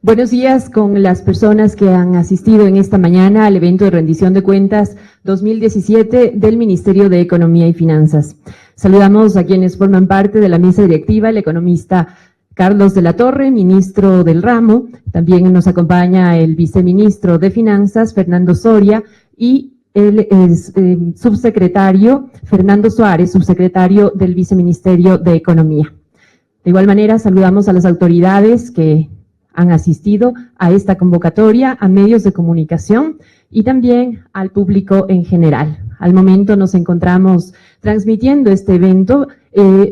Buenos días con las personas que han asistido en esta mañana al evento de rendición de cuentas 2017 del Ministerio de Economía y Finanzas. Saludamos a quienes forman parte de la mesa directiva, el economista Carlos de la Torre, ministro del ramo. También nos acompaña el viceministro de Finanzas, Fernando Soria, y el subsecretario Fernando Suárez, subsecretario del Viceministerio de Economía. De igual manera, saludamos a las autoridades que han asistido a esta convocatoria, a medios de comunicación y también al público en general. Al momento nos encontramos transmitiendo este evento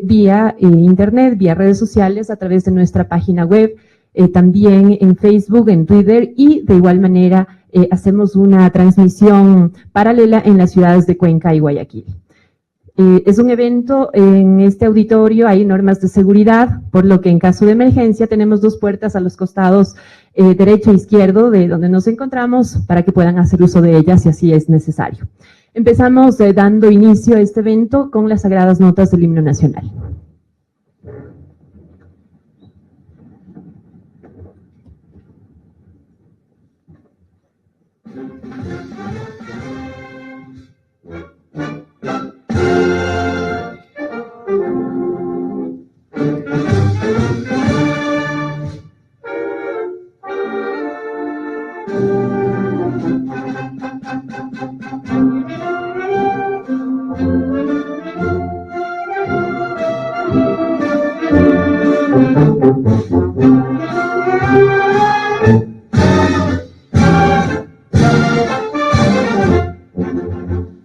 vía internet, vía redes sociales, a través de nuestra página web, también en Facebook, en Twitter, y de igual manera hacemos una transmisión paralela en las ciudades de Cuenca y Guayaquil. Es un evento, en este auditorio hay normas de seguridad, por lo que en caso de emergencia tenemos dos puertas a los costados derecho e izquierdo de donde nos encontramos para que puedan hacer uso de ellas si así es necesario. Empezamos dando inicio a este evento con las sagradas notas del himno nacional.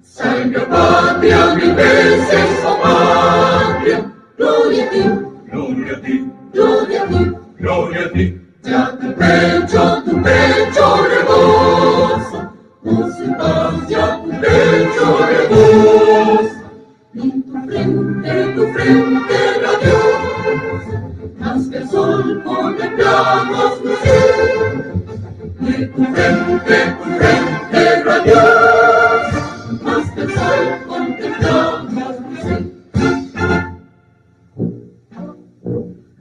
Salve patria, mil veces, oh patria, gloria a ti, gloria a ti, gloria a ti, gloria a ti. Ya tu pecho rebosa, gozo y paz, ya tu pecho rebosa. En tu frente radiosa, más que el sol contemplamos lucir. De tu frente radiosa, más que el sol contemplamos lucir.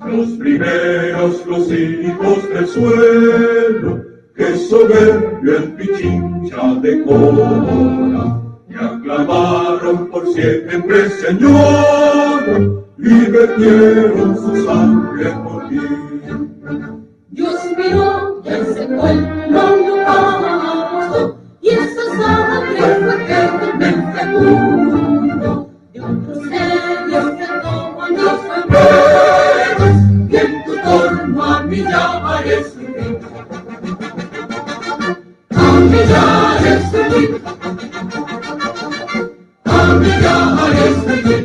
Los primeros, los hijos del suelo, que soberbio el Pichincha decora, y aclamaron por siempre, Señor, y vertieron su sangre por ti. Dios miró y ese pueblo holocausto, y esa sangre fue eternamente mundo. De otros medios que toman los pueblos, y en tu torno a mí llamaré su fin. A mí llamaré su fin. A mí llamaré su fin.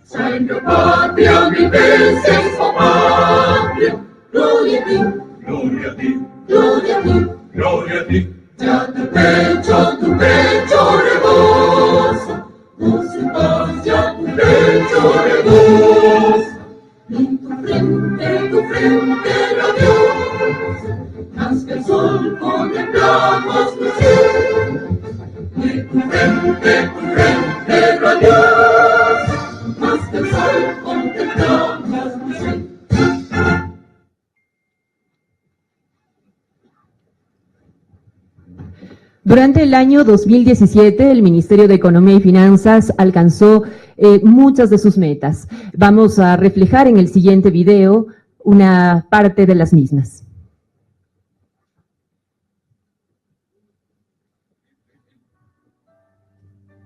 Salve patria, mil veces, oh patria, gloria a ti, gloria a ti, gloria a ti, gloria a ti. Ya tu pecho rebosa, gozo y paz, ya tu pecho rebosa. En tu frente radiosa, más que el sol contemplamos lucir. De tu frente radiosa, más que el sol contemplamos lucir. Durante el año 2017, el Ministerio de Economía y Finanzas alcanzó muchas de sus metas. Vamos a reflejar en el siguiente video una parte de las mismas.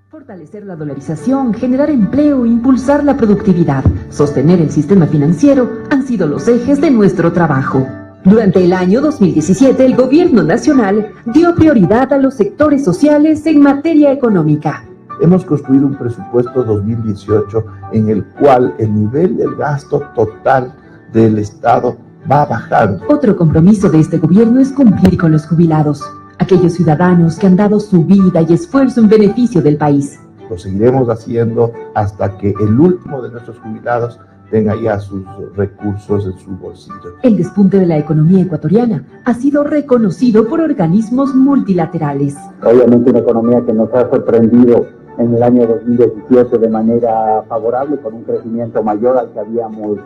Fortalecer la dolarización, generar empleo, impulsar la productividad, sostener el sistema financiero han sido los ejes de nuestro trabajo. Durante el año 2017, el Gobierno Nacional dio prioridad a los sectores sociales en materia económica. Hemos construido un presupuesto 2018 en el cual el nivel del gasto total del Estado va bajando. Otro compromiso de este gobierno es cumplir con los jubilados, aquellos ciudadanos que han dado su vida y esfuerzo en beneficio del país. Lo seguiremos haciendo hasta que el último de nuestros jubilados tenga ya sus recursos en su bolsillo. El despunte de la economía ecuatoriana ha sido reconocido por organismos multilaterales. Obviamente una economía que nos ha sorprendido en el año 2017 de manera favorable, con un crecimiento mayor al que habíamos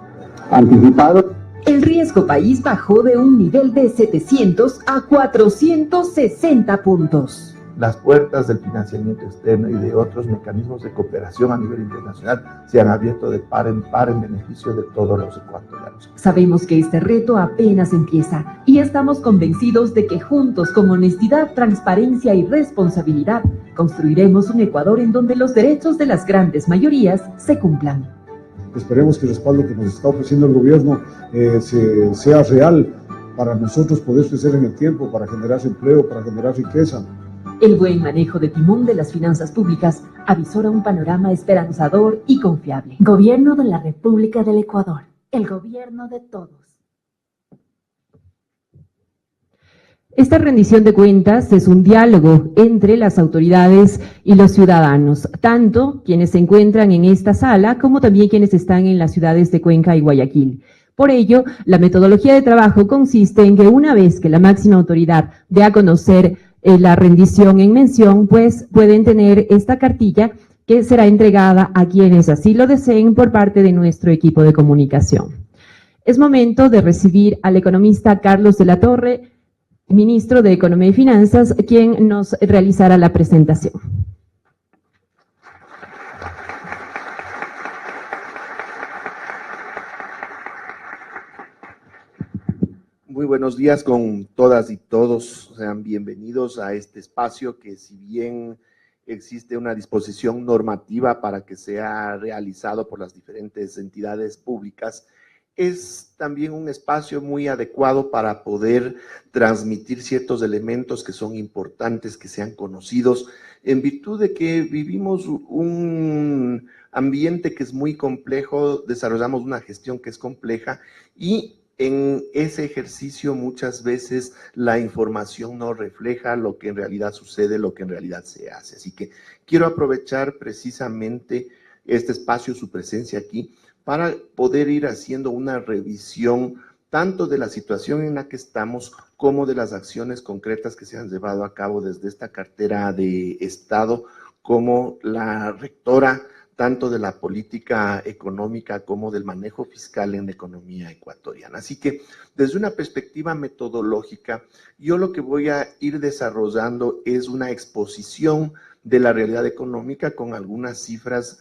anticipado. El riesgo país bajó de un nivel de 700 a 460 puntos. Las puertas del financiamiento externo y de otros mecanismos de cooperación a nivel internacional se han abierto de par en par en beneficio de todos los ecuatorianos. Sabemos que este reto apenas empieza y estamos convencidos de que juntos, con honestidad, transparencia y responsabilidad, construiremos un Ecuador en donde los derechos de las grandes mayorías se cumplan. Esperemos que el respaldo que nos está ofreciendo el gobierno sea real para nosotros poder crecer en el tiempo, para generar empleo, para generar riqueza. El buen manejo de timón de las finanzas públicas avisora un panorama esperanzador y confiable. Gobierno de la República del Ecuador, el gobierno de todos. Esta rendición de cuentas es un diálogo entre las autoridades y los ciudadanos, tanto quienes se encuentran en esta sala como también quienes están en las ciudades de Cuenca y Guayaquil. Por ello, la metodología de trabajo consiste en que una vez que la máxima autoridad dé a conocer la rendición en mención, pues pueden tener esta cartilla que será entregada a quienes así lo deseen por parte de nuestro equipo de comunicación. Es momento de recibir al economista Carlos de la Torre, ministro de Economía y Finanzas, quien nos realizará la presentación. Muy buenos días con todas y todos, sean bienvenidos a este espacio que, si bien existe una disposición normativa para que sea realizado por las diferentes entidades públicas, es también un espacio muy adecuado para poder transmitir ciertos elementos que son importantes, que sean conocidos, en virtud de que vivimos un ambiente que es muy complejo, desarrollamos una gestión que es compleja y en ese ejercicio muchas veces la información no refleja lo que en realidad sucede, lo que en realidad se hace. Así que quiero aprovechar precisamente este espacio, su presencia aquí, para poder ir haciendo una revisión tanto de la situación en la que estamos como de las acciones concretas que se han llevado a cabo desde esta cartera de Estado como la rectora tanto de la política económica como del manejo fiscal en la economía ecuatoriana. Así que desde una perspectiva metodológica, yo lo que voy a ir desarrollando es una exposición de la realidad económica con algunas cifras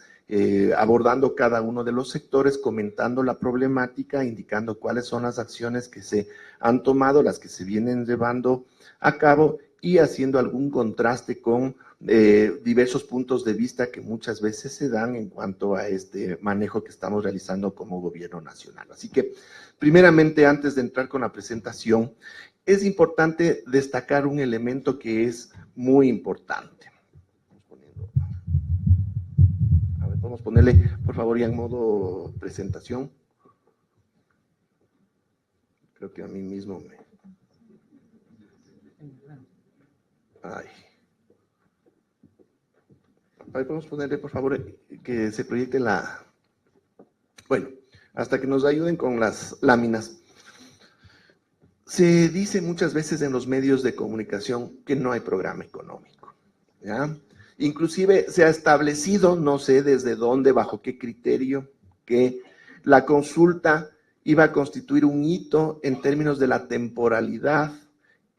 abordando cada uno de los sectores, comentando la problemática, indicando cuáles son las acciones que se han tomado, las que se vienen llevando a cabo y haciendo algún contraste con diversos puntos de vista que muchas veces se dan en cuanto a este manejo que estamos realizando como gobierno nacional. Así que, primeramente, antes de entrar con la presentación, es importante destacar un elemento que es muy importante. Vamos a ponerle, por favor, ya en modo presentación. Creo que a mí mismo me... Ay. Podemos ponerle, por favor, que se proyecte la... Bueno, hasta que nos ayuden con las láminas. Se dice muchas veces en los medios de comunicación que no hay programa económico, ¿ya? Inclusive se ha establecido, no sé desde dónde, bajo qué criterio, que la consulta iba a constituir un hito en términos de la temporalidad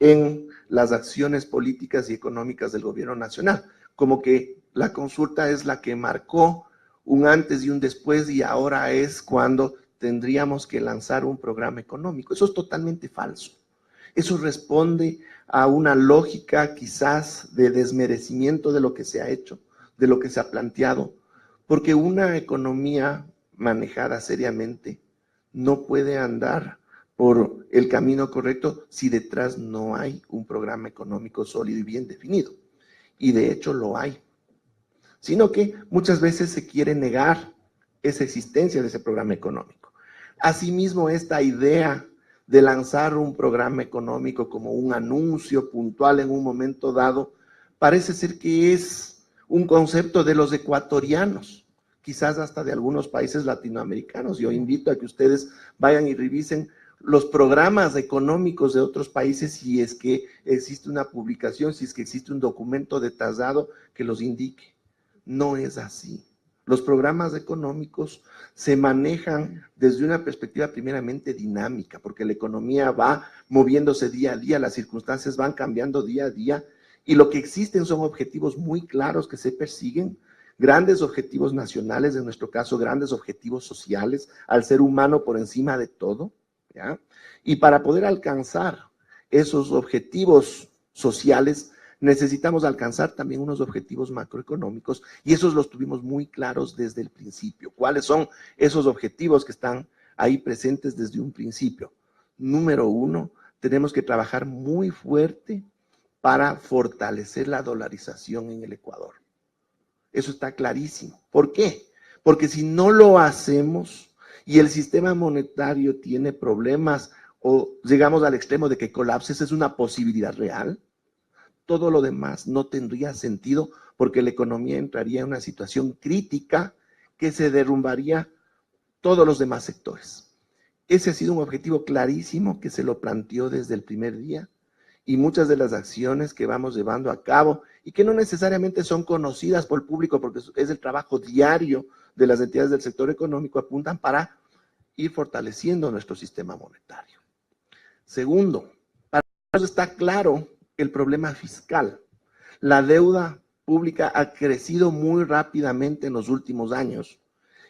en las acciones políticas y económicas del gobierno nacional, como que la consulta es la que marcó un antes y un después y ahora es cuando tendríamos que lanzar un programa económico. Eso es totalmente falso. Eso responde a una lógica quizás de desmerecimiento de lo que se ha hecho, de lo que se ha planteado, porque una economía manejada seriamente no puede andar por el camino correcto si detrás no hay un programa económico sólido y bien definido. Y de hecho lo hay. Sino que muchas veces se quiere negar esa existencia de ese programa económico. Asimismo, esta idea de lanzar un programa económico como un anuncio puntual en un momento dado, parece ser que es un concepto de los ecuatorianos, quizás hasta de algunos países latinoamericanos. Yo invito a que ustedes vayan y revisen los programas económicos de otros países si es que existe una publicación, si es que existe un documento detallado que los indique. No es así. Los programas económicos se manejan desde una perspectiva primeramente dinámica, porque la economía va moviéndose día a día, las circunstancias van cambiando día a día, y lo que existen son objetivos muy claros que se persiguen, grandes objetivos nacionales, en nuestro caso, grandes objetivos sociales, al ser humano por encima de todo, ¿ya? Y para poder alcanzar esos objetivos sociales, necesitamos alcanzar también unos objetivos macroeconómicos, y esos los tuvimos muy claros desde el principio. ¿Cuáles son esos objetivos que están ahí presentes desde un principio? Número uno, tenemos que trabajar muy fuerte para fortalecer la dolarización en el Ecuador. Eso está clarísimo. ¿Por qué? Porque si no lo hacemos y el sistema monetario tiene problemas o llegamos al extremo de que colapse, esa es una posibilidad real, todo lo demás no tendría sentido porque la economía entraría en una situación crítica que se derrumbaría todos los demás sectores. Ese ha sido un objetivo clarísimo que se lo planteó desde el primer día, y muchas de las acciones que vamos llevando a cabo y que no necesariamente son conocidas por el público porque es el trabajo diario de las entidades del sector económico, apuntan para ir fortaleciendo nuestro sistema monetario. Segundo, para nosotros está claro el problema fiscal. La deuda pública ha crecido muy rápidamente en los últimos años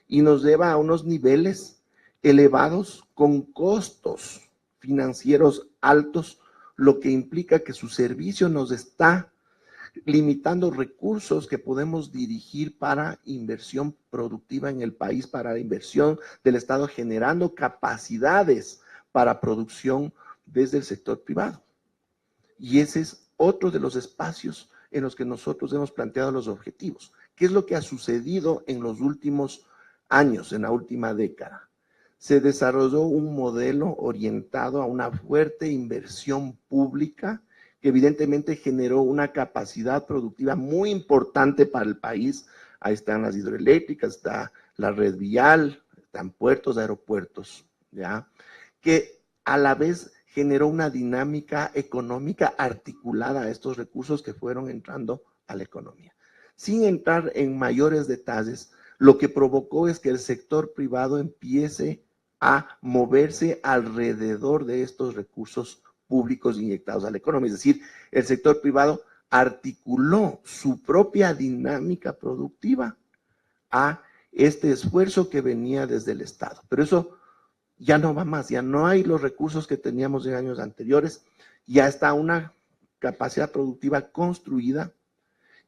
y nos lleva a unos niveles elevados con costos financieros altos, lo que implica que su servicio nos está limitando recursos que podemos dirigir para inversión productiva en el país, para inversión del Estado, generando capacidades para producción desde el sector privado. Y ese es otro de los espacios en los que nosotros hemos planteado los objetivos. ¿Qué es lo que ha sucedido en los últimos años, en la última década? Se desarrolló un modelo orientado a una fuerte inversión pública que evidentemente generó una capacidad productiva muy importante para el país. Ahí están las hidroeléctricas, está la red vial, están puertos, aeropuertos, ¿ya? Que a la vez generó una dinámica económica articulada a estos recursos que fueron entrando a la economía. Sin entrar en mayores detalles, lo que provocó es que el sector privado empiece a moverse alrededor de estos recursos públicos inyectados a la economía. Es decir, el sector privado articuló su propia dinámica productiva a este esfuerzo que venía desde el Estado. Pero eso ya no va más, ya no hay los recursos que teníamos en años anteriores, ya está una capacidad productiva construida,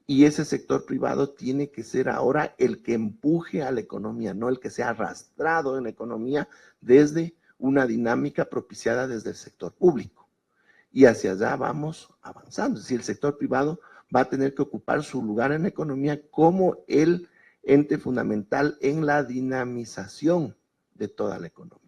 y ese sector privado tiene que ser ahora el que empuje a la economía, no el que sea arrastrado en la economía desde una dinámica propiciada desde el sector público. Y hacia allá vamos avanzando. Es decir, el sector privado va a tener que ocupar su lugar en la economía como el ente fundamental en la dinamización de toda la economía.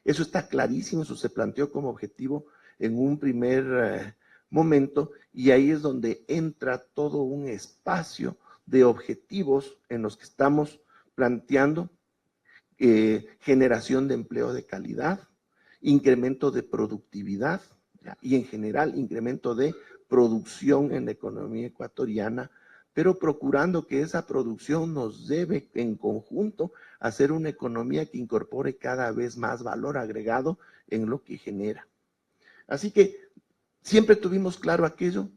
Eso está clarísimo, eso se planteó como objetivo en un primer momento, y ahí es donde entra todo un espacio de objetivos en los que estamos planteando generación de empleo de calidad, incremento de productividad, ¿ya? Y en general incremento de producción en la economía ecuatoriana, pero procurando que esa producción nos lleve en conjunto a ser una economía que incorpore cada vez más valor agregado en lo que genera. Así que siempre tuvimos claro aquello,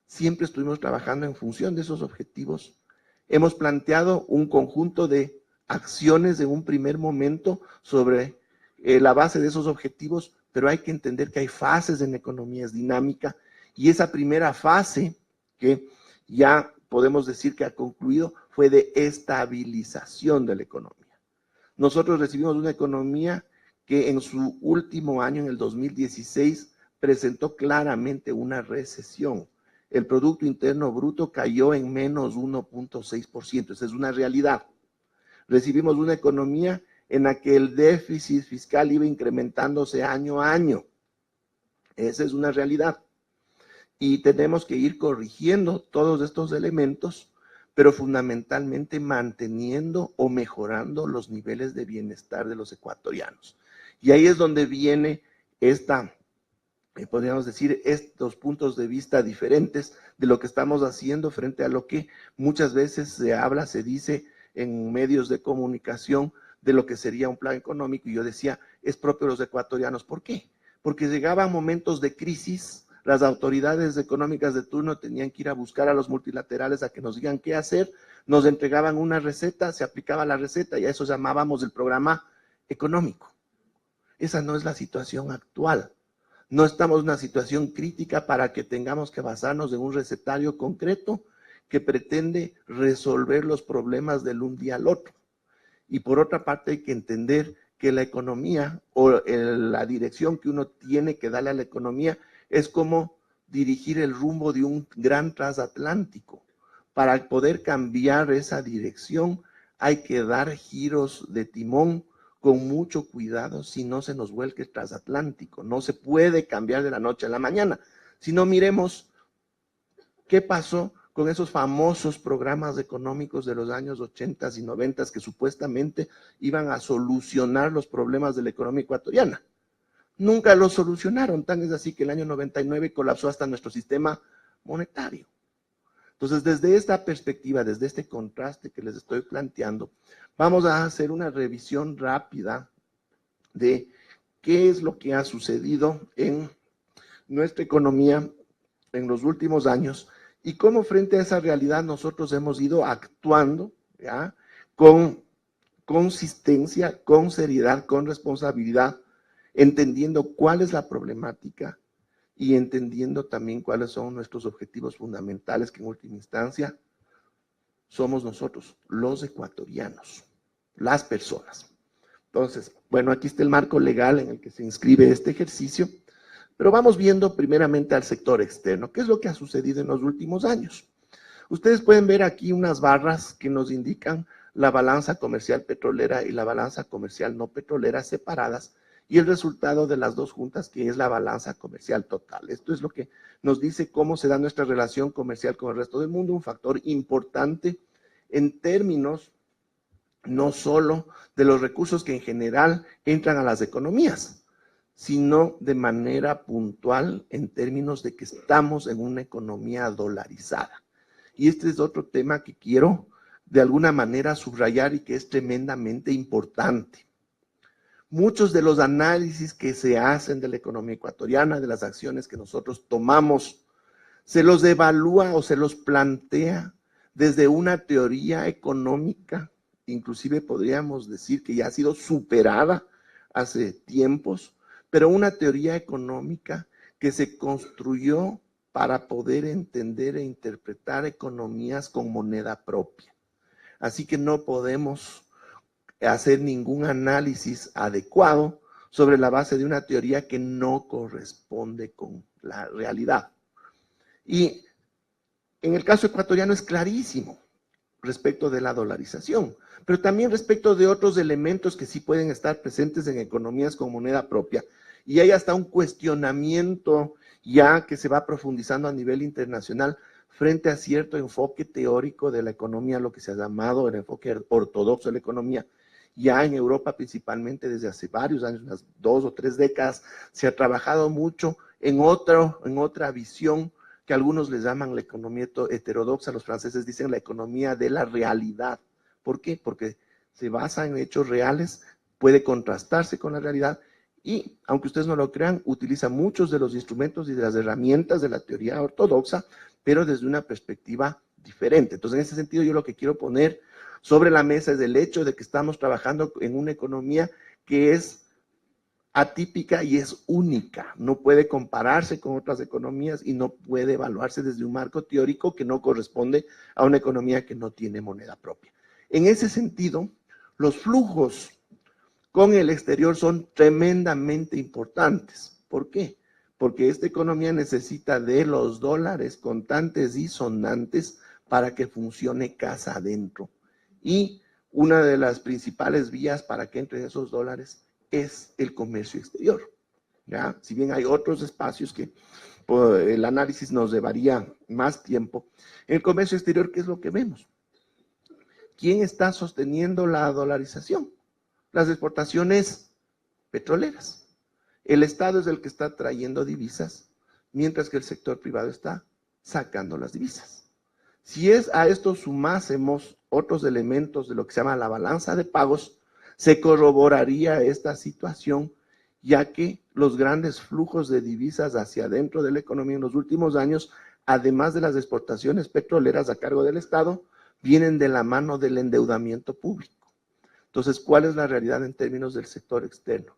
siempre estuvimos trabajando en función de esos objetivos. Hemos planteado un conjunto de acciones en un primer momento sobre la base de esos objetivos, pero hay que entender que hay fases en la economía, es dinámica, y esa primera fase, que ya podemos decir que ha concluido, fue de estabilización de la economía. Nosotros recibimos una economía que en su último año, en el 2016, presentó claramente una recesión. El Producto Interno Bruto cayó en menos 1.6%, esa es una realidad. Recibimos una economía en la que el déficit fiscal iba incrementándose año a año. Esa es una realidad. Y tenemos que ir corrigiendo todos estos elementos, pero fundamentalmente manteniendo o mejorando los niveles de bienestar de los ecuatorianos. Y ahí es donde viene podríamos decir, estos puntos de vista diferentes de lo que estamos haciendo frente a lo que muchas veces se habla, se dice, en medios de comunicación de lo que sería un plan económico, y yo decía, es propio de los ecuatorianos. ¿Por qué? Porque llegaban momentos de crisis, las autoridades económicas de turno tenían que ir a buscar a los multilaterales a que nos digan qué hacer, nos entregaban una receta, se aplicaba la receta y a eso llamábamos el programa económico. Esa no es la situación actual. No estamos en una situación crítica para que tengamos que basarnos en un recetario concreto que pretende resolver los problemas del un día al otro. Y por otra parte hay que entender que la economía o la dirección que uno tiene que darle a la economía es como dirigir el rumbo de un gran transatlántico. Para poder cambiar esa dirección hay que dar giros de timón con mucho cuidado, si no se nos vuelque el transatlántico. No se puede cambiar de la noche a la mañana. Si no, miremos qué pasó con esos famosos programas económicos de los años 80 y 90 que supuestamente iban a solucionar los problemas de la economía ecuatoriana. Nunca lo solucionaron, tan es así que el año 99 colapsó hasta nuestro sistema monetario. Entonces, desde esta perspectiva, desde este contraste que les estoy planteando, vamos a hacer una revisión rápida de qué es lo que ha sucedido en nuestra economía en los últimos años y cómo frente a esa realidad nosotros hemos ido actuando, ¿ya?, con consistencia, con seriedad, con responsabilidad, entendiendo cuál es la problemática y entendiendo también cuáles son nuestros objetivos fundamentales, que en última instancia somos nosotros, los ecuatorianos, las personas. Entonces, bueno, aquí está el marco legal en el que se inscribe este ejercicio, pero vamos viendo primeramente al sector externo. ¿Qué es lo que ha sucedido en los últimos años? Ustedes pueden ver aquí unas barras que nos indican la balanza comercial petrolera y la balanza comercial no petrolera separadas, y el resultado de las dos juntas, que es la balanza comercial total. Esto es lo que nos dice cómo se da nuestra relación comercial con el resto del mundo, un factor importante en términos no solo de los recursos que en general entran a las economías, sino de manera puntual en términos de que estamos en una economía dolarizada. Y este es otro tema que quiero de alguna manera subrayar y que es tremendamente importante. Muchos de los análisis que se hacen de la economía ecuatoriana, de las acciones que nosotros tomamos, se los evalúa o se los plantea desde una teoría económica, inclusive podríamos decir que ya ha sido superada hace tiempos, pero una teoría económica que se construyó para poder entender e interpretar economías con moneda propia. Así que no podemos hacer ningún análisis adecuado sobre la base de una teoría que no corresponde con la realidad. Y en el caso ecuatoriano es clarísimo respecto de la dolarización, pero también respecto de otros elementos que sí pueden estar presentes en economías con moneda propia. Y hay hasta un cuestionamiento ya que se va profundizando a nivel internacional frente a cierto enfoque teórico de la economía, lo que se ha llamado el enfoque ortodoxo de la economía. Ya en Europa principalmente desde hace varios años, unas 2 o 3 décadas, se ha trabajado mucho en otra visión que algunos les llaman la economía heterodoxa, los franceses dicen la economía de la realidad. ¿Por qué? Porque se basa en hechos reales, puede contrastarse con la realidad y, aunque ustedes no lo crean, utiliza muchos de los instrumentos y de las herramientas de la teoría ortodoxa, pero desde una perspectiva diferente. Entonces, en ese sentido, yo lo que quiero poner sobre la mesa es el hecho de que estamos trabajando en una economía que es atípica y es única, no puede compararse con otras economías y no puede evaluarse desde un marco teórico que no corresponde a una economía que no tiene moneda propia. En ese sentido, los flujos con el exterior son tremendamente importantes. ¿Por qué? Porque esta economía necesita de los dólares contantes y sonantes para que funcione casa adentro. Y una de las principales vías para que entren esos dólares es el comercio exterior, ¿ya? Si bien hay otros espacios que el análisis nos llevaría más tiempo, en el comercio exterior, ¿qué es lo que vemos? ¿Quién está sosteniendo la dolarización? Las exportaciones petroleras. El Estado es el que está trayendo divisas, mientras que el sector privado está sacando las divisas. Si a esto sumásemos otros elementos de lo que se llama la balanza de pagos, se corroboraría esta situación, ya que los grandes flujos de divisas hacia adentro de la economía en los últimos años, además de las exportaciones petroleras a cargo del Estado, vienen de la mano del endeudamiento público. Entonces, ¿cuál es la realidad en términos del sector externo?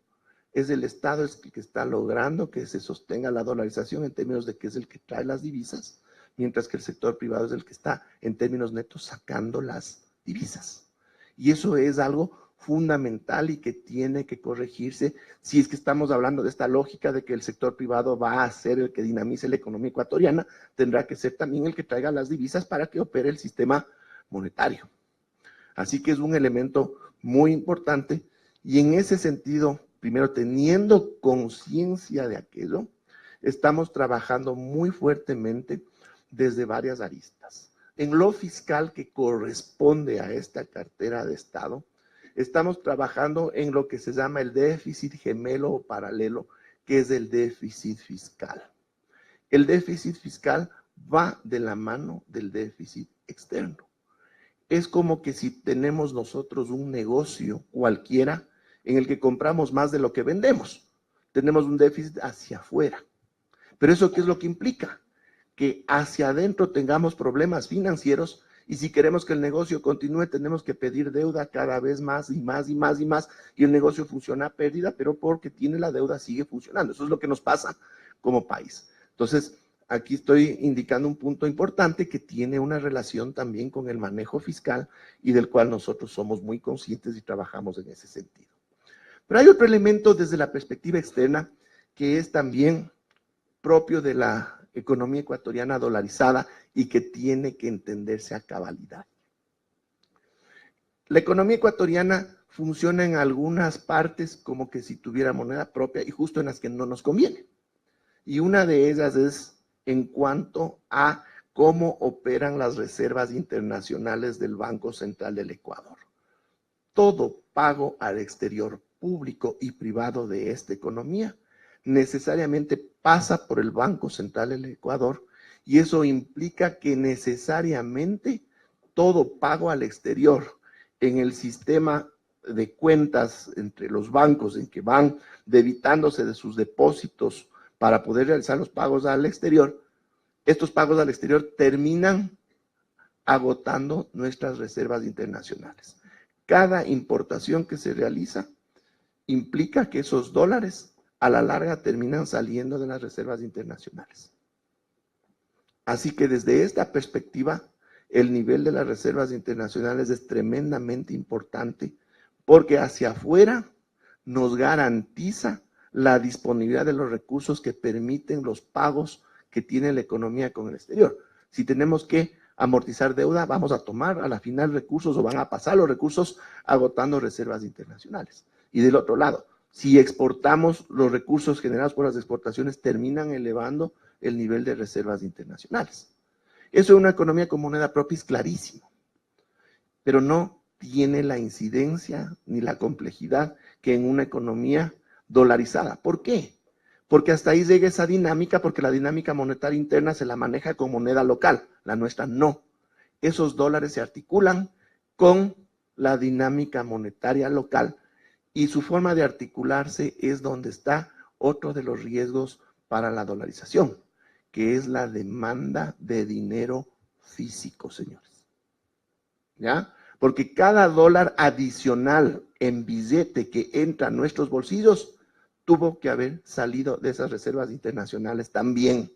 Es el Estado el que está logrando que se sostenga la dolarización en términos de que es el que trae las divisas, mientras que el sector privado es el que está en términos netos sacando las divisas. Y eso es algo fundamental y que tiene que corregirse si es que estamos hablando de esta lógica de que el sector privado va a ser el que dinamice la economía ecuatoriana, tendrá que ser también el que traiga las divisas para que opere el sistema monetario. Así que es un elemento muy importante y en ese sentido, primero teniendo conciencia de aquello, estamos trabajando muy fuertemente desde varias aristas. En lo fiscal que corresponde a esta cartera de Estado, estamos trabajando en lo que se llama el déficit gemelo o paralelo, que es el déficit fiscal. El déficit fiscal va de la mano del déficit externo. Es como que si tenemos nosotros un negocio cualquiera en el que compramos más de lo que vendemos, tenemos un déficit hacia afuera. Pero ¿eso qué es lo que implica? Que hacia adentro tengamos problemas financieros y si queremos que el negocio continúe tenemos que pedir deuda cada vez más y más y más y más y el negocio funciona a pérdida, pero porque tiene la deuda sigue funcionando. Eso es lo que nos pasa como país. Entonces, aquí estoy indicando un punto importante que tiene una relación también con el manejo fiscal y del cual nosotros somos muy conscientes y trabajamos en ese sentido. Pero hay otro elemento desde la perspectiva externa que es también propio de la economía ecuatoriana dolarizada y que tiene que entenderse a cabalidad. La economía ecuatoriana funciona en algunas partes como que si tuviera moneda propia y justo en las que no nos conviene. Y una de ellas es en cuanto a cómo operan las reservas internacionales del Banco Central del Ecuador. Todo pago al exterior público y privado de esta economía necesariamente pasa por el Banco Central del Ecuador y eso implica que necesariamente todo pago al exterior en el sistema de cuentas entre los bancos en que van debitándose de sus depósitos para poder realizar los pagos al exterior, estos pagos al exterior terminan agotando nuestras reservas internacionales. Cada importación que se realiza implica que esos dólares a la larga terminan saliendo de las reservas internacionales. Así que desde esta perspectiva, el nivel de las reservas internacionales es tremendamente importante porque hacia afuera nos garantiza la disponibilidad de los recursos que permiten los pagos que tiene la economía con el exterior. Si tenemos que amortizar deuda, vamos a tomar a la final recursos o van a pasar los recursos agotando reservas internacionales. Y del otro lado, si exportamos, los recursos generados por las exportaciones terminan elevando el nivel de reservas internacionales. Eso en una economía con moneda propia es clarísimo, pero no tiene la incidencia ni la complejidad que en una economía dolarizada. ¿Por qué? Porque hasta ahí llega esa dinámica, porque la dinámica monetaria interna se la maneja con moneda local, la nuestra no. Esos dólares se articulan con la dinámica monetaria local y su forma de articularse es donde está otro de los riesgos para la dolarización, que es la demanda de dinero físico, señores. ¿Ya? Porque cada dólar adicional en billete que entra a nuestros bolsillos tuvo que haber salido de esas reservas internacionales también.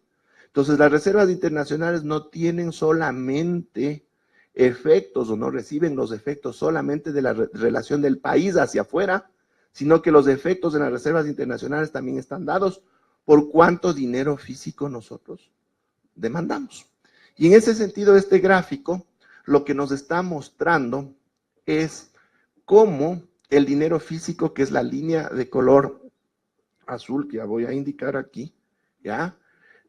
Entonces, las reservas internacionales no tienen solamente efectos o no reciben los efectos solamente de la relación del país hacia afuera, sino que los efectos de las reservas internacionales también están dados por cuánto dinero físico nosotros demandamos. Y en ese sentido, este gráfico lo que nos está mostrando es cómo el dinero físico, que es la línea de color azul que ya voy a indicar aquí, ¿ya?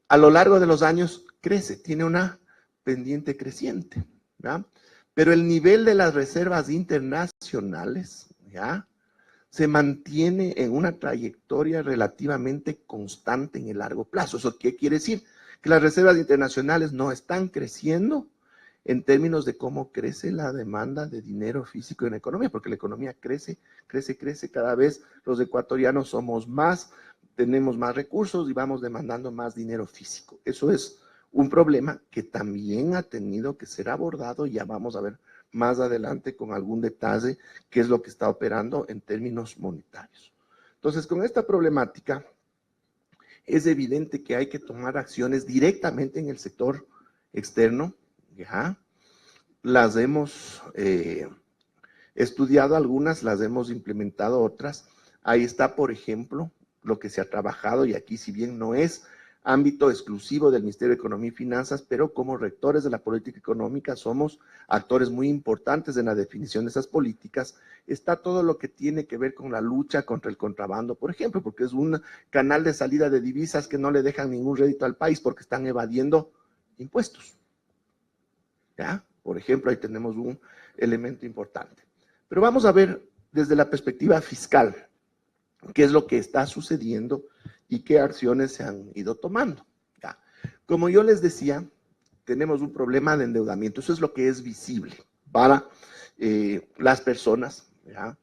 A lo largo de los años crece, tiene una pendiente creciente, ¿ya? Pero el nivel de las reservas internacionales, ¿ya?, se mantiene en una trayectoria relativamente constante en el largo plazo. ¿Eso qué quiere decir? Que las reservas internacionales no están creciendo en términos de cómo crece la demanda de dinero físico en la economía, porque la economía crece, cada vez los ecuatorianos somos más, tenemos más recursos y vamos demandando más dinero físico. Eso es un problema que también ha tenido que ser abordado, y ya vamos a ver más adelante con algún detalle qué es lo que está operando en términos monetarios. Entonces, con esta problemática, es evidente que hay que tomar acciones directamente en el sector externo, ¿ya? Las hemos estudiado algunas, las hemos implementado otras. Ahí está, por ejemplo, lo que se ha trabajado, y aquí si bien no es ámbito exclusivo del Ministerio de Economía y Finanzas, pero como rectores de la política económica somos actores muy importantes en la definición de esas políticas. Está todo lo que tiene que ver con la lucha contra el contrabando, por ejemplo, porque es un canal de salida de divisas que no le dejan ningún rédito al país porque están evadiendo impuestos. ¿Ya? Por ejemplo, ahí tenemos un elemento importante. Pero vamos a ver desde la perspectiva fiscal qué es lo que está sucediendo y qué acciones se han ido tomando. ¿Ya? Como yo les decía, tenemos un problema de endeudamiento. Eso es lo que es visible para las personas, ¿ya?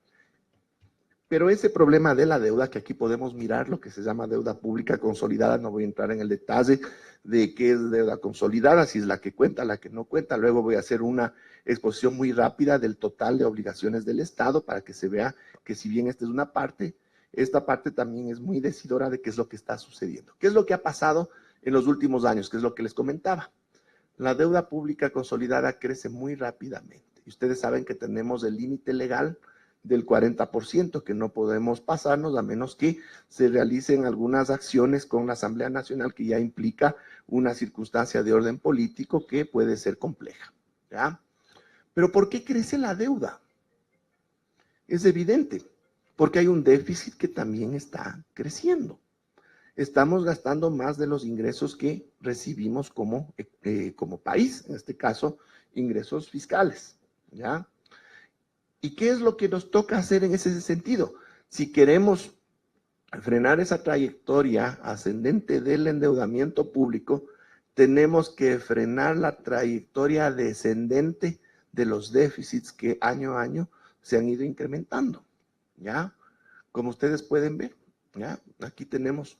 Pero ese problema de la deuda, que aquí podemos mirar lo que se llama deuda pública consolidada, no voy a entrar en el detalle de qué es deuda consolidada, si es la que cuenta, la que no cuenta. Luego voy a hacer una exposición muy rápida del total de obligaciones del Estado para que se vea que si bien esta es una parte, esta parte también es muy decidora de qué es lo que está sucediendo. ¿Qué es lo que ha pasado en los últimos años? ¿Qué es lo que les comentaba? La deuda pública consolidada crece muy rápidamente. Y ustedes saben que tenemos el límite legal del 40%, que no podemos pasarnos a menos que se realicen algunas acciones con la Asamblea Nacional, que ya implica una circunstancia de orden político que puede ser compleja, ¿ya? Pero ¿por qué crece la deuda? Es evidente, porque hay un déficit que también está creciendo. Estamos gastando más de los ingresos que recibimos como país, en este caso, ingresos fiscales, ¿ya? ¿Y qué es lo que nos toca hacer en ese sentido? Si queremos frenar esa trayectoria ascendente del endeudamiento público, tenemos que frenar la trayectoria descendente de los déficits que año a año se han ido incrementando, ¿ya? Como ustedes pueden ver, ¿ya? Aquí tenemos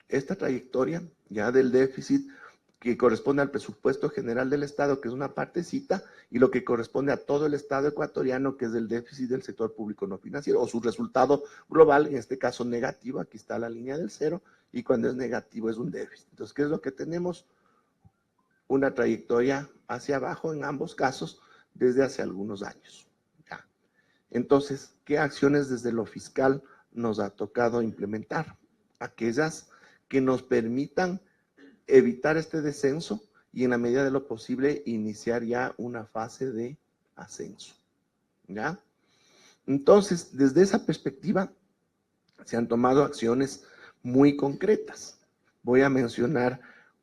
esta trayectoria ya del déficit que corresponde al presupuesto general del Estado, que es una partecita, y lo que corresponde a todo el Estado ecuatoriano, que es el déficit del sector público no financiero, o su resultado global, en este caso negativo. Aquí está la línea del cero, y cuando es negativo es un déficit. Entonces, ¿qué es lo que tenemos? Una trayectoria hacia abajo en ambos casos desde hace algunos años. ¿Ya? Entonces, ¿qué acciones desde lo fiscal nos ha tocado implementar? Aquellas que nos permitan evitar este descenso y en la medida de lo posible iniciar ya una fase de ascenso, ¿ya? Entonces, desde esa perspectiva se han tomado acciones muy concretas. Voy a mencionar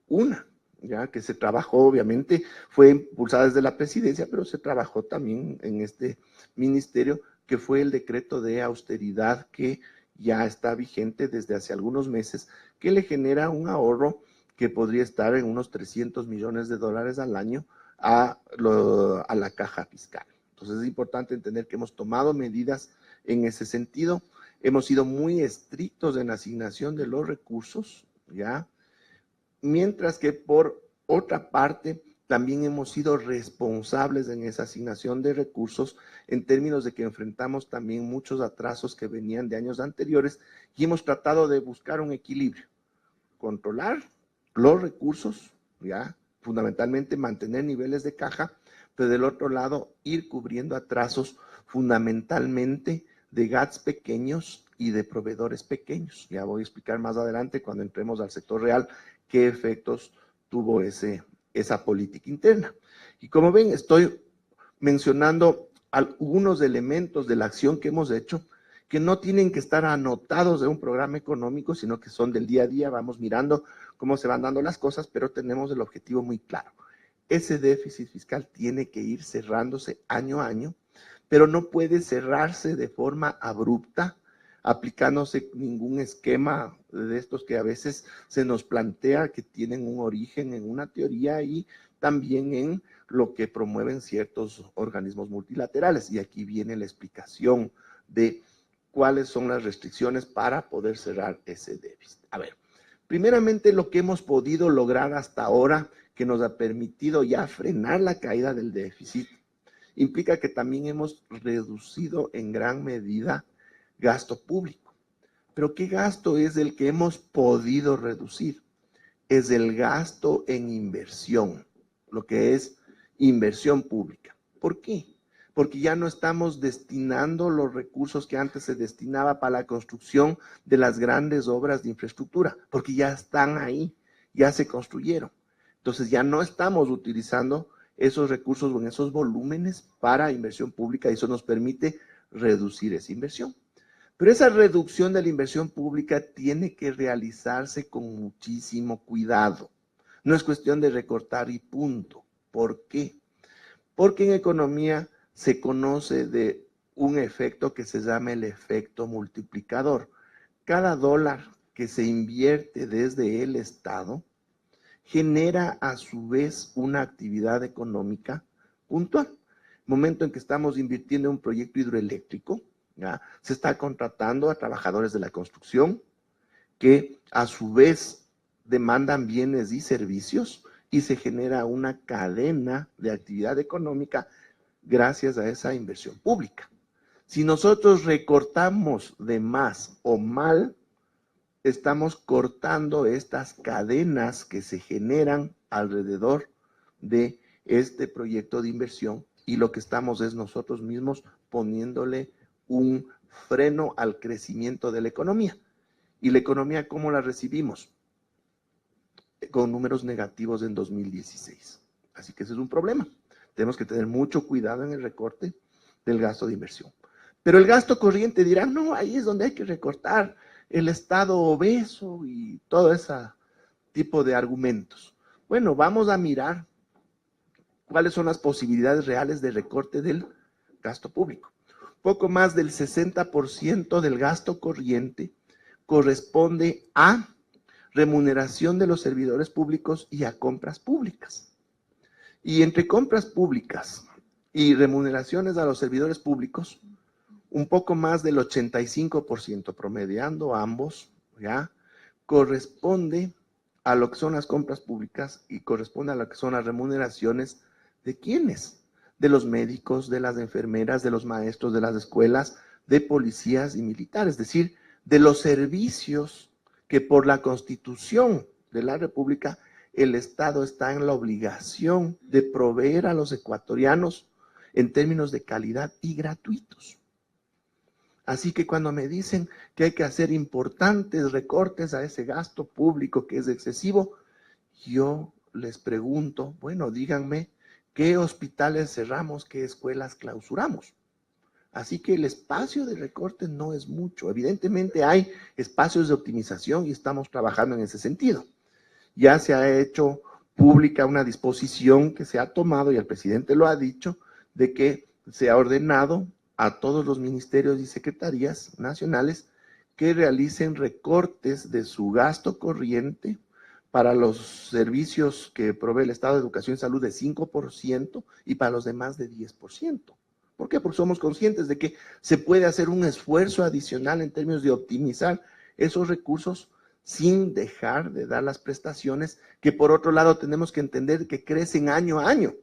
una, ya que se trabajó, obviamente, fue impulsada desde la presidencia, pero se trabajó también en este ministerio, que fue el decreto de austeridad que ya está vigente desde hace algunos meses, que le genera un ahorro que podría estar en unos 300 millones de dólares al año a la caja fiscal. Entonces es importante entender que hemos tomado medidas en ese sentido. Hemos sido muy estrictos en la asignación de los recursos, ¿ya? Mientras que por otra parte también hemos sido responsables en esa asignación de recursos en términos de que enfrentamos también muchos atrasos que venían de años anteriores y hemos tratado de buscar un equilibrio, controlar los recursos, ya, fundamentalmente mantener niveles de caja, pero del otro lado ir cubriendo atrasos fundamentalmente de GATS pequeños y de proveedores pequeños. Ya voy a explicar más adelante cuando entremos al sector real qué efectos tuvo esa política interna. Y como ven, estoy mencionando algunos elementos de la acción que hemos hecho que no tienen que estar anotados de un programa económico, sino que son del día a día. Vamos mirando cómo se van dando las cosas, pero tenemos el objetivo muy claro. Ese déficit fiscal tiene que ir cerrándose año a año, pero no puede cerrarse de forma abrupta, aplicándose ningún esquema de estos que a veces se nos plantea que tienen un origen en una teoría y también en lo que promueven ciertos organismos multilaterales. Y aquí viene la explicación de cuáles son las restricciones para poder cerrar ese déficit. A ver, primeramente lo que hemos podido lograr hasta ahora, que nos ha permitido ya frenar la caída del déficit, implica que también hemos reducido en gran medida gasto público. Pero ¿qué gasto es el que hemos podido reducir? Es el gasto en inversión, lo que es inversión pública. ¿Por qué? Porque ya no estamos destinando los recursos que antes se destinaba para la construcción de las grandes obras de infraestructura, porque ya están ahí, ya se construyeron. Entonces ya no estamos utilizando esos recursos o en esos volúmenes para inversión pública y eso nos permite reducir esa inversión. Pero esa reducción de la inversión pública tiene que realizarse con muchísimo cuidado. No es cuestión de recortar y punto. ¿Por qué? Porque en economía se conoce de un efecto que se llama el efecto multiplicador. Cada dólar que se invierte desde el Estado genera a su vez una actividad económica puntual. El momento en que estamos invirtiendo en un proyecto hidroeléctrico, ¿ya? Se está contratando a trabajadores de la construcción que a su vez demandan bienes y servicios y se genera una cadena de actividad económica gracias a esa inversión pública. Si nosotros recortamos de más o mal, estamos cortando estas cadenas que se generan alrededor de este proyecto de inversión y lo que estamos es nosotros mismos poniéndole un freno al crecimiento de la economía. ¿Y la economía cómo la recibimos? Con números negativos en 2016. Así que ese es un problema. Tenemos que tener mucho cuidado en el recorte del gasto de inversión. Pero el gasto corriente dirán, no, ahí es donde hay que recortar el Estado obeso y todo ese tipo de argumentos. Bueno, vamos a mirar cuáles son las posibilidades reales de recorte del gasto público. Poco más del 60% del gasto corriente corresponde a remuneración de los servidores públicos y a compras públicas. Y entre compras públicas y remuneraciones a los servidores públicos, un poco más del 85%, promediando ambos, ¿ya? Corresponde a lo que son las compras públicas y corresponde a lo que son las remuneraciones de ¿quiénes? De los médicos, de las enfermeras, de los maestros, de las escuelas, de policías y militares, es decir, de los servicios que por la Constitución de la República el Estado está en la obligación de proveer a los ecuatorianos en términos de calidad y gratuitos. Así que cuando me dicen que hay que hacer importantes recortes a ese gasto público que es excesivo, yo les pregunto, bueno, díganme, ¿qué hospitales cerramos, qué escuelas clausuramos? Así que el espacio de recorte no es mucho. Evidentemente hay espacios de optimización y estamos trabajando en ese sentido. Ya se ha hecho pública una disposición que se ha tomado, y el presidente lo ha dicho, de que se ha ordenado a todos los ministerios y secretarías nacionales que realicen recortes de su gasto corriente para los servicios que provee el Estado de Educación y Salud de 5% y para los demás de 10%. ¿Por qué? Porque somos conscientes de que se puede hacer un esfuerzo adicional en términos de optimizar esos recursos sin dejar de dar las prestaciones que por otro lado tenemos que entender que crecen año a año.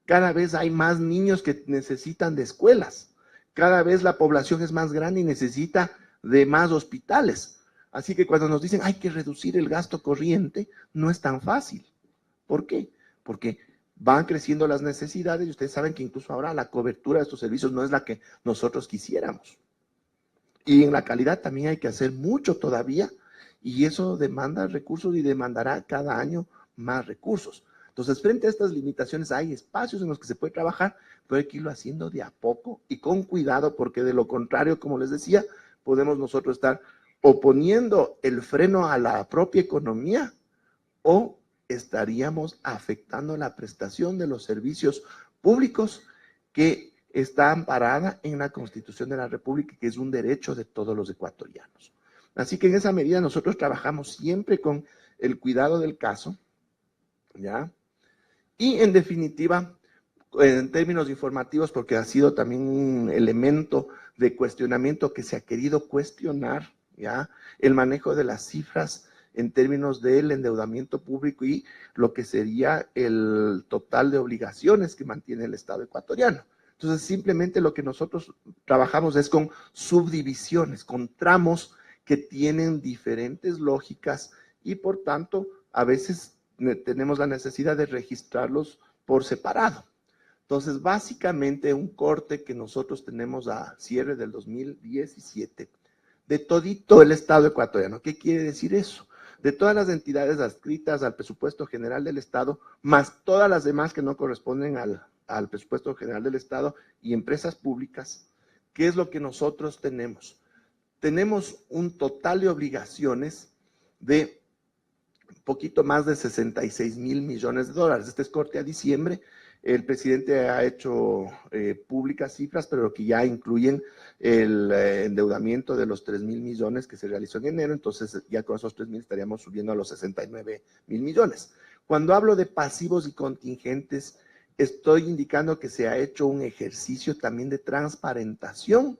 Cada vez hay más niños que necesitan de escuelas. Cada vez la población es más grande y necesita de más hospitales. Así que cuando nos dicen hay que reducir el gasto corriente, no es tan fácil. ¿Por qué? Porque van creciendo las necesidades y ustedes saben que incluso ahora la cobertura de estos servicios no es la que nosotros quisiéramos. Y en la calidad también hay que hacer mucho todavía y eso demanda recursos y demandará cada año más recursos. Entonces, frente a estas limitaciones hay espacios en los que se puede trabajar, pero hay que irlo haciendo de a poco y con cuidado, porque de lo contrario, como les decía, podemos nosotros estar oponiendo el freno a la propia economía o estaríamos afectando la prestación de los servicios públicos que está amparada en la Constitución de la República, que es un derecho de todos los ecuatorianos. Así que en esa medida nosotros trabajamos siempre con el cuidado del caso, ¿ya? Y en definitiva, en términos informativos, porque ha sido también un elemento de cuestionamiento que se ha querido cuestionar, ¿ya? El manejo de las cifras en términos del endeudamiento público y lo que sería el total de obligaciones que mantiene el Estado ecuatoriano. Entonces, simplemente lo que nosotros trabajamos es con subdivisiones, con tramos que tienen diferentes lógicas y, por tanto, a veces tenemos la necesidad de registrarlos por separado. Entonces, básicamente, un corte que nosotros tenemos a cierre del 2017 de todito el Estado ecuatoriano. ¿Qué quiere decir eso? De todas las entidades adscritas al presupuesto general del Estado, más todas las demás que no corresponden al presupuesto general del Estado y empresas públicas, ¿qué es lo que nosotros tenemos? Tenemos un total de obligaciones de un poquito más de 66,000 millones de dólares. Este es corte a diciembre. El presidente ha hecho públicas cifras, pero que ya incluyen el endeudamiento de los 3,000 millones que se realizó en enero, entonces ya con esos 3,000 estaríamos subiendo a los 69,000 millones. Cuando hablo de pasivos y contingentes, estoy indicando que se ha hecho un ejercicio también de transparentación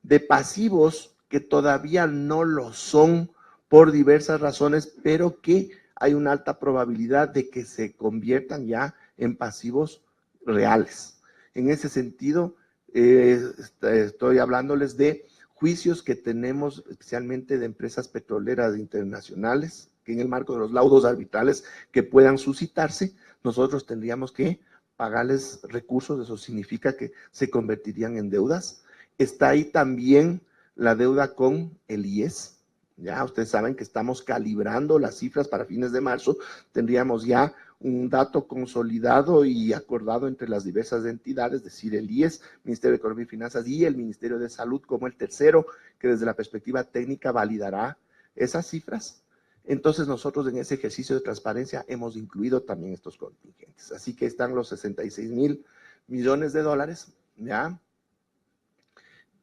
de pasivos que todavía no lo son por diversas razones, pero que hay una alta probabilidad de que se conviertan ya en pasivos reales. En ese sentido, estoy hablándoles de juicios que tenemos especialmente de empresas petroleras internacionales, que en el marco de los laudos arbitrales que puedan suscitarse, nosotros tendríamos que pagarles recursos. Eso significa que se convertirían en deudas. Está ahí también la deuda con el IES. Ya ustedes saben que estamos calibrando las cifras para fines de marzo. Tendríamos ya un dato consolidado y acordado entre las diversas entidades, es decir, el IES, Ministerio de Economía y Finanzas, y el Ministerio de Salud como el tercero, que desde la perspectiva técnica validará esas cifras. Entonces nosotros en ese ejercicio de transparencia hemos incluido también estos contingentes. Así que están los 66,000 millones de dólares, ¿ya?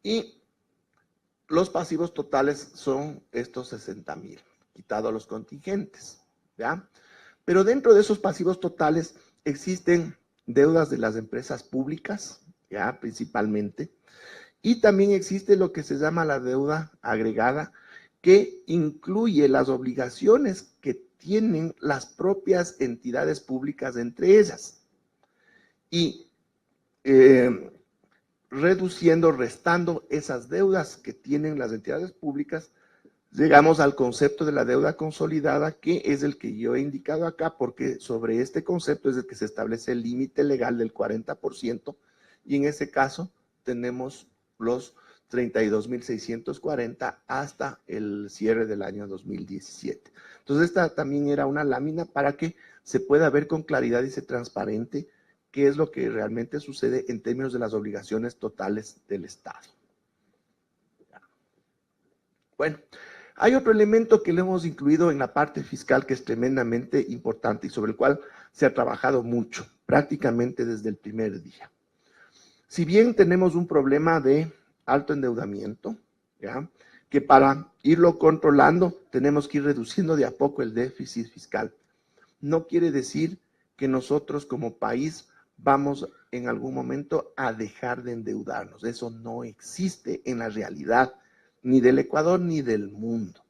Y los pasivos totales son estos 60,000, quitado los contingentes, ¿ya? Pero dentro de esos pasivos totales existen deudas de las empresas públicas, ¿ya? Principalmente, y también existe lo que se llama la deuda agregada, que incluye las obligaciones que tienen las propias entidades públicas entre ellas. Y reduciendo, restando esas deudas que tienen las entidades públicas, llegamos al concepto de la deuda consolidada, que es el que yo he indicado acá, porque sobre este concepto es el que se establece el límite legal del 40%, y en ese caso tenemos los 32,640 hasta el cierre del año 2017. Entonces esta también era una lámina para que se pueda ver con claridad y se transparente qué es lo que realmente sucede en términos de las obligaciones totales del Estado. Bueno, hay otro elemento que le hemos incluido en la parte fiscal que es tremendamente importante y sobre el cual se ha trabajado mucho, prácticamente desde el primer día. Si bien tenemos un problema de alto endeudamiento, ¿ya?, que para irlo controlando tenemos que ir reduciendo de a poco el déficit fiscal. No quiere decir que nosotros como país vamos en algún momento a dejar de endeudarnos. Eso no existe en la realidad, ni del Ecuador ni del mundo.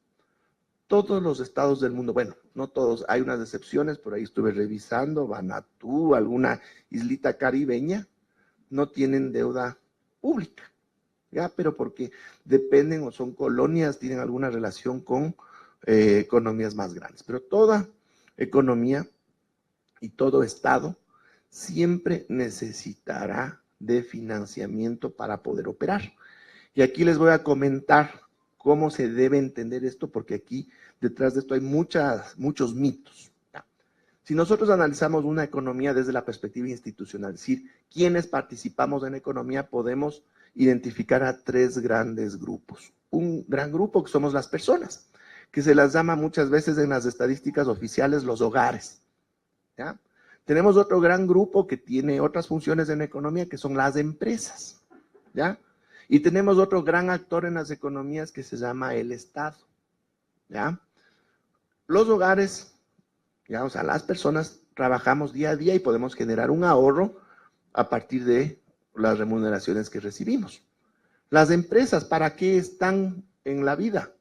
Todos los estados del mundo, bueno, no todos, hay unas excepciones, por ahí estuve revisando, Vanuatu, alguna islita caribeña, no tienen deuda pública, ¿ya? Pero porque dependen o son colonias, tienen alguna relación con economías más grandes. Pero toda economía y todo estado siempre necesitará de financiamiento para poder operar. Y aquí les voy a comentar cómo se debe entender esto, porque aquí detrás de esto hay muchos mitos. Si nosotros analizamos una economía desde la perspectiva institucional, es decir, quienes participamos en la economía, podemos identificar a tres grandes grupos. Un gran grupo que somos las personas, que se las llama muchas veces en las estadísticas oficiales los hogares, ¿ya? Tenemos otro gran grupo que tiene otras funciones en la economía, que son las empresas, ¿ya? Y tenemos otro gran actor en las economías que se llama el Estado, ¿ya? Los hogares, ¿ya? O sea, las personas trabajamos día a día y podemos generar un ahorro a partir de las remuneraciones que recibimos. Las empresas, ¿para qué están en la vida?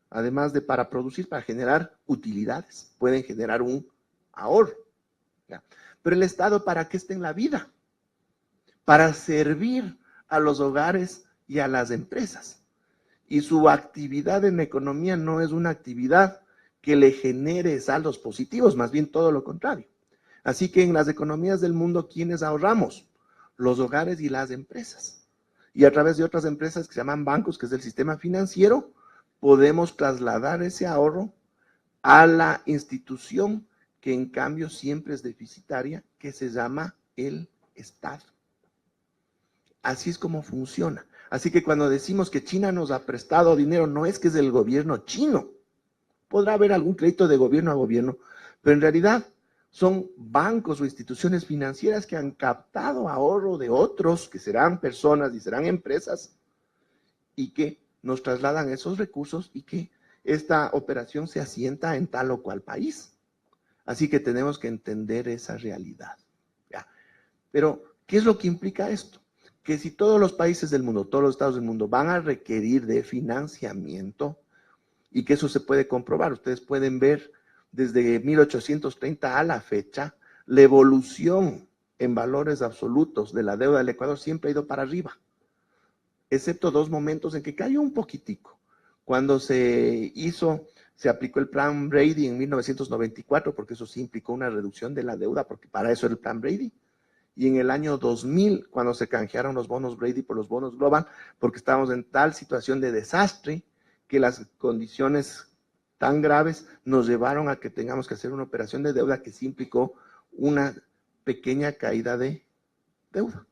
Además de para producir, para generar utilidades, pueden generar un ahorro. ¿Ya? Pero el Estado, ¿para qué está en la vida? Para servir a los hogares y a las empresas. Y su actividad en la economía no es una actividad que le genere saldos positivos, más bien todo lo contrario. Así que en las economías del mundo, ¿quiénes ahorramos? Los hogares y las empresas. Y a través de otras empresas que se llaman bancos, que es el sistema financiero, podemos trasladar ese ahorro a la institución que en cambio siempre es deficitaria, que se llama el Estado. Así es como funciona. Así que cuando decimos que China nos ha prestado dinero, no es que es del gobierno chino. Podrá haber algún crédito de gobierno a gobierno, pero en realidad son bancos o instituciones financieras que han captado ahorro de otros, que serán personas y serán empresas, y que nos trasladan esos recursos y que esta operación se asienta en tal o cual país. Así que tenemos que entender esa realidad. ¿Ya? Pero, ¿qué es lo que implica esto? Que si todos los países del mundo, todos los estados del mundo van a requerir de financiamiento, y que eso se puede comprobar, ustedes pueden ver desde 1830 a la fecha, la evolución en valores absolutos de la deuda del Ecuador siempre ha ido para arriba, excepto dos momentos en que cayó un poquitico. Cuando se aplicó el plan Brady en 1994, porque eso sí implicó una reducción de la deuda, porque para eso era el plan Brady. Y en el año 2000, cuando se canjearon los bonos Brady por los bonos Global, porque estábamos en tal situación de desastre que las condiciones tan graves nos llevaron a que tengamos que hacer una operación de deuda que sí implicó una pequeña caída de deuda.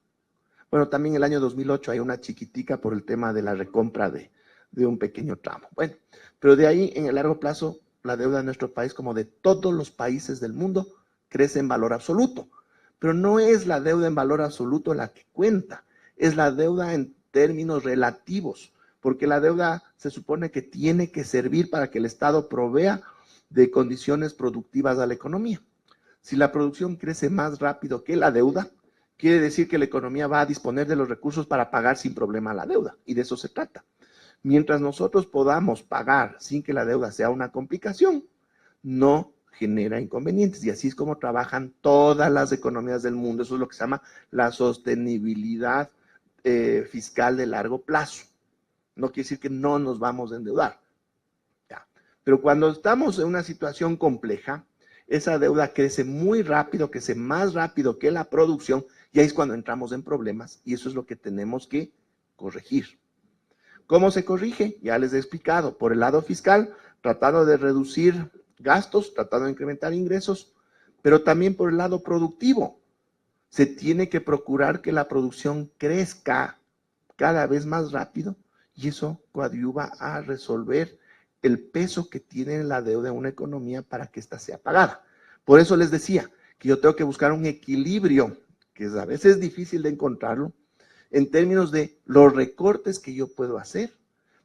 Bueno, también el año 2008 hay una chiquitica por el tema de la recompra de un pequeño tramo. Bueno, pero de ahí en el largo plazo, la deuda de nuestro país, como de todos los países del mundo, crece en valor absoluto. Pero no es la deuda en valor absoluto la que cuenta, es la deuda en términos relativos, porque la deuda se supone que tiene que servir para que el Estado provea de condiciones productivas a la economía. Si la producción crece más rápido que la deuda, quiere decir que la economía va a disponer de los recursos para pagar sin problema la deuda, y de eso se trata. Mientras nosotros podamos pagar sin que la deuda sea una complicación, no genera inconvenientes, y así es como trabajan todas las economías del mundo. Eso es lo que se llama la sostenibilidad fiscal de largo plazo. No quiere decir que no nos vamos a endeudar. ¿Ya? Pero cuando estamos en una situación compleja, esa deuda crece muy rápido, crece más rápido que la producción, y ahí es cuando entramos en problemas, y eso es lo que tenemos que corregir. ¿Cómo se corrige? Ya les he explicado. Por el lado fiscal, tratando de reducir gastos, tratando de incrementar ingresos, pero también por el lado productivo. Se tiene que procurar que la producción crezca cada vez más rápido, y eso coadyuva a resolver el peso que tiene la deuda en una economía para que ésta sea pagada. Por eso les decía que yo tengo que buscar un equilibrio, que a veces es difícil de encontrarlo, en términos de los recortes que yo puedo hacer,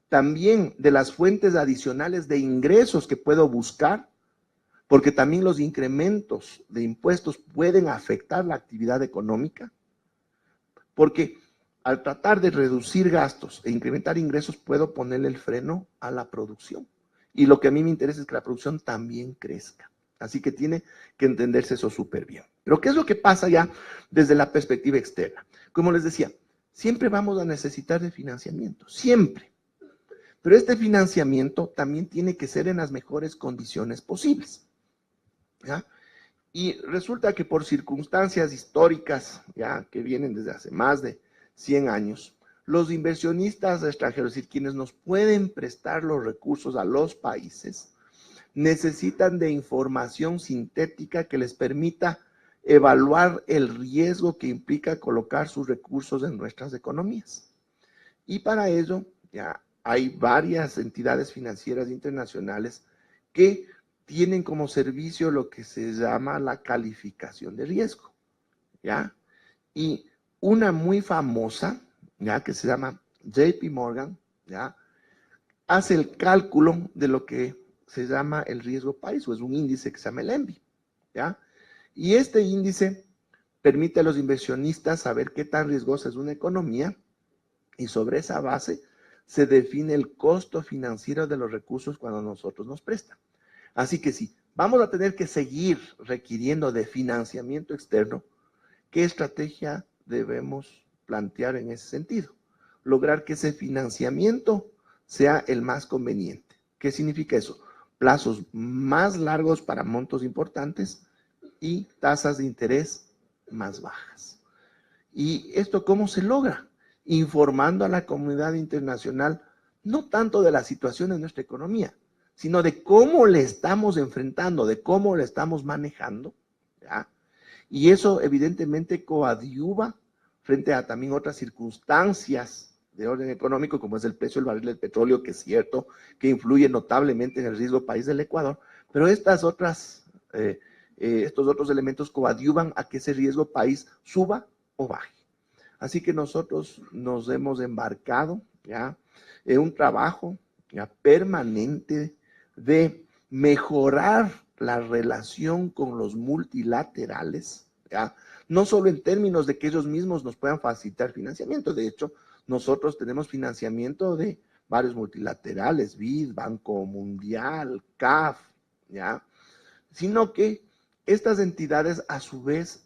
también de las fuentes adicionales de ingresos que puedo buscar, porque también los incrementos de impuestos pueden afectar la actividad económica, porque al tratar de reducir gastos e incrementar ingresos, puedo ponerle el freno a la producción. Y lo que a mí me interesa es que la producción también crezca. Así que tiene que entenderse eso súper bien. Pero ¿qué es lo que pasa ya desde la perspectiva externa? Como les decía, siempre vamos a necesitar de financiamiento, siempre. Pero este financiamiento también tiene que ser en las mejores condiciones posibles. ¿Ya? Y resulta que por circunstancias históricas, ya que vienen desde hace más de 100 años, los inversionistas extranjeros, es decir, quienes nos pueden prestar los recursos a los países, necesitan de información sintética que les permita evaluar el riesgo que implica colocar sus recursos en nuestras economías. Y para ello, ya hay varias entidades financieras internacionales que tienen como servicio lo que se llama la calificación de riesgo, ¿ya? Y una muy famosa, ¿ya? Que se llama JP Morgan, ¿ya? Hace el cálculo de lo que se llama el riesgo país, o es un índice que se llama el ENVI, ¿ya? Y este índice permite a los inversionistas saber qué tan riesgosa es una economía y sobre esa base se define el costo financiero de los recursos cuando nosotros nos prestan. Así que sí, vamos a tener que seguir requiriendo de financiamiento externo. ¿Qué estrategia debemos plantear en ese sentido? Lograr que ese financiamiento sea el más conveniente. ¿Qué significa eso? Plazos más largos para montos importantes y tasas de interés más bajas. ¿Y esto cómo se logra? Informando a la comunidad internacional no tanto de la situación de nuestra economía, sino de cómo le estamos enfrentando, de cómo le estamos manejando, ¿ya? Y eso evidentemente coadyuva frente a también otras circunstancias de orden económico, como es el precio del barril del petróleo, que es cierto que influye notablemente en el riesgo país del Ecuador, pero estos otros elementos coadyuvan a que ese riesgo país suba o baje. Así que nosotros nos hemos embarcado ya en un trabajo ya permanente de mejorar la relación con los multilaterales, ¿ya? No solo en términos de que ellos mismos nos puedan facilitar financiamiento, de hecho, nosotros tenemos financiamiento de varios multilaterales, BID, Banco Mundial, CAF, ¿ya? Sino que estas entidades a su vez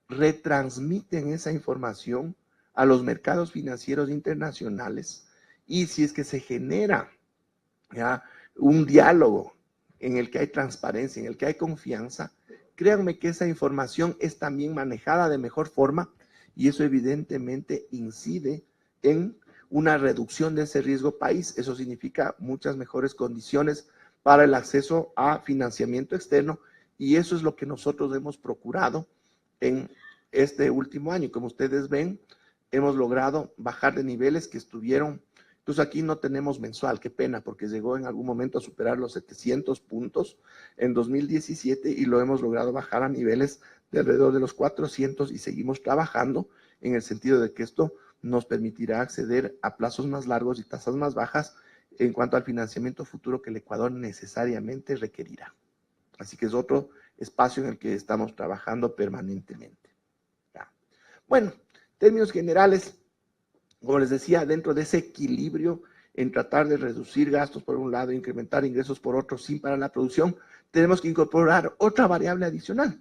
retransmiten esa información a los mercados financieros internacionales y si es que se genera ya un diálogo en el que hay transparencia, en el que hay confianza, créanme que esa información es también manejada de mejor forma y eso evidentemente incide en una reducción de ese riesgo país. Eso significa muchas mejores condiciones para el acceso a financiamiento externo y eso es lo que nosotros hemos procurado en este último año. Como ustedes ven, hemos logrado bajar de niveles que estuvieron. Entonces aquí no tenemos mensual, qué pena, porque llegó en algún momento a superar los 700 puntos en 2017 y lo hemos logrado bajar a niveles de alrededor de los 400 y seguimos trabajando en el sentido de que esto nos permitirá acceder a plazos más largos y tasas más bajas en cuanto al financiamiento futuro que el Ecuador necesariamente requerirá. Así que es otro espacio en el que estamos trabajando permanentemente. Ya. Bueno, en términos generales, como les decía, dentro de ese equilibrio en tratar de reducir gastos por un lado e incrementar ingresos por otro sin parar la producción, tenemos que incorporar otra variable adicional.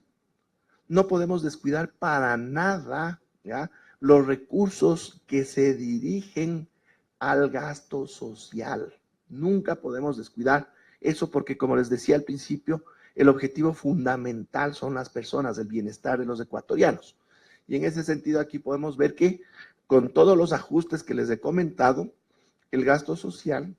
No podemos descuidar para nada, ¿ya?, los recursos que se dirigen al gasto social. Nunca podemos descuidar eso porque, como les decía al principio, el objetivo fundamental son las personas, el bienestar de los ecuatorianos. Y en ese sentido aquí podemos ver que con todos los ajustes que les he comentado, el gasto social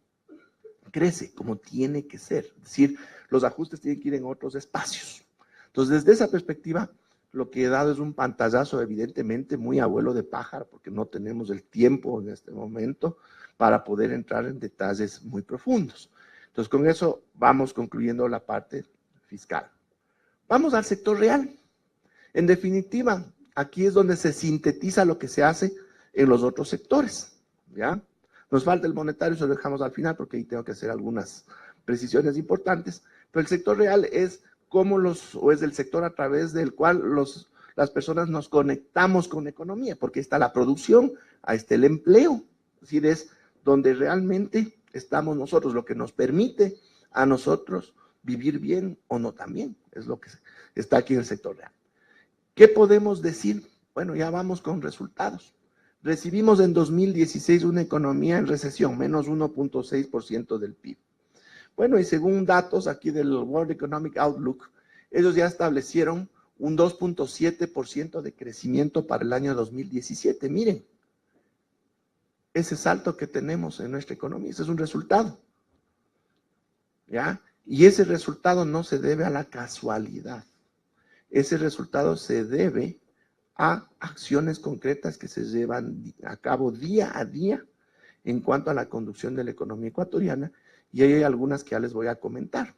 crece como tiene que ser. Es decir, los ajustes tienen que ir en otros espacios. Entonces, desde esa perspectiva, lo que he dado es un pantallazo evidentemente muy abuelo de pájaro, porque no tenemos el tiempo en este momento para poder entrar en detalles muy profundos. Entonces, con eso vamos concluyendo la parte fiscal. Vamos al sector real. En definitiva, aquí es donde se sintetiza lo que se hace en los otros sectores, ¿ya? Nos falta el monetario, eso lo dejamos al final porque ahí tengo que hacer algunas precisiones importantes, pero el sector real es es el sector a través del cual las personas nos conectamos con la economía, porque ahí está la producción, ahí está el empleo, es decir, es donde realmente estamos nosotros, lo que nos permite a nosotros vivir bien o no también, es lo que está aquí en el sector real. ¿Qué podemos decir? Bueno, ya vamos con resultados. Recibimos en 2016 una economía en recesión, menos 1.6% del PIB. Bueno, y según datos aquí del World Economic Outlook, ellos ya establecieron un 2.7% de crecimiento para el año 2017. Miren, ese salto que tenemos en nuestra economía, ese es un resultado, ¿ya? Y ese resultado no se debe a la casualidad. Ese resultado se debe a acciones concretas que se llevan a cabo día a día en cuanto a la conducción de la economía ecuatoriana, y hay algunas que ya les voy a comentar.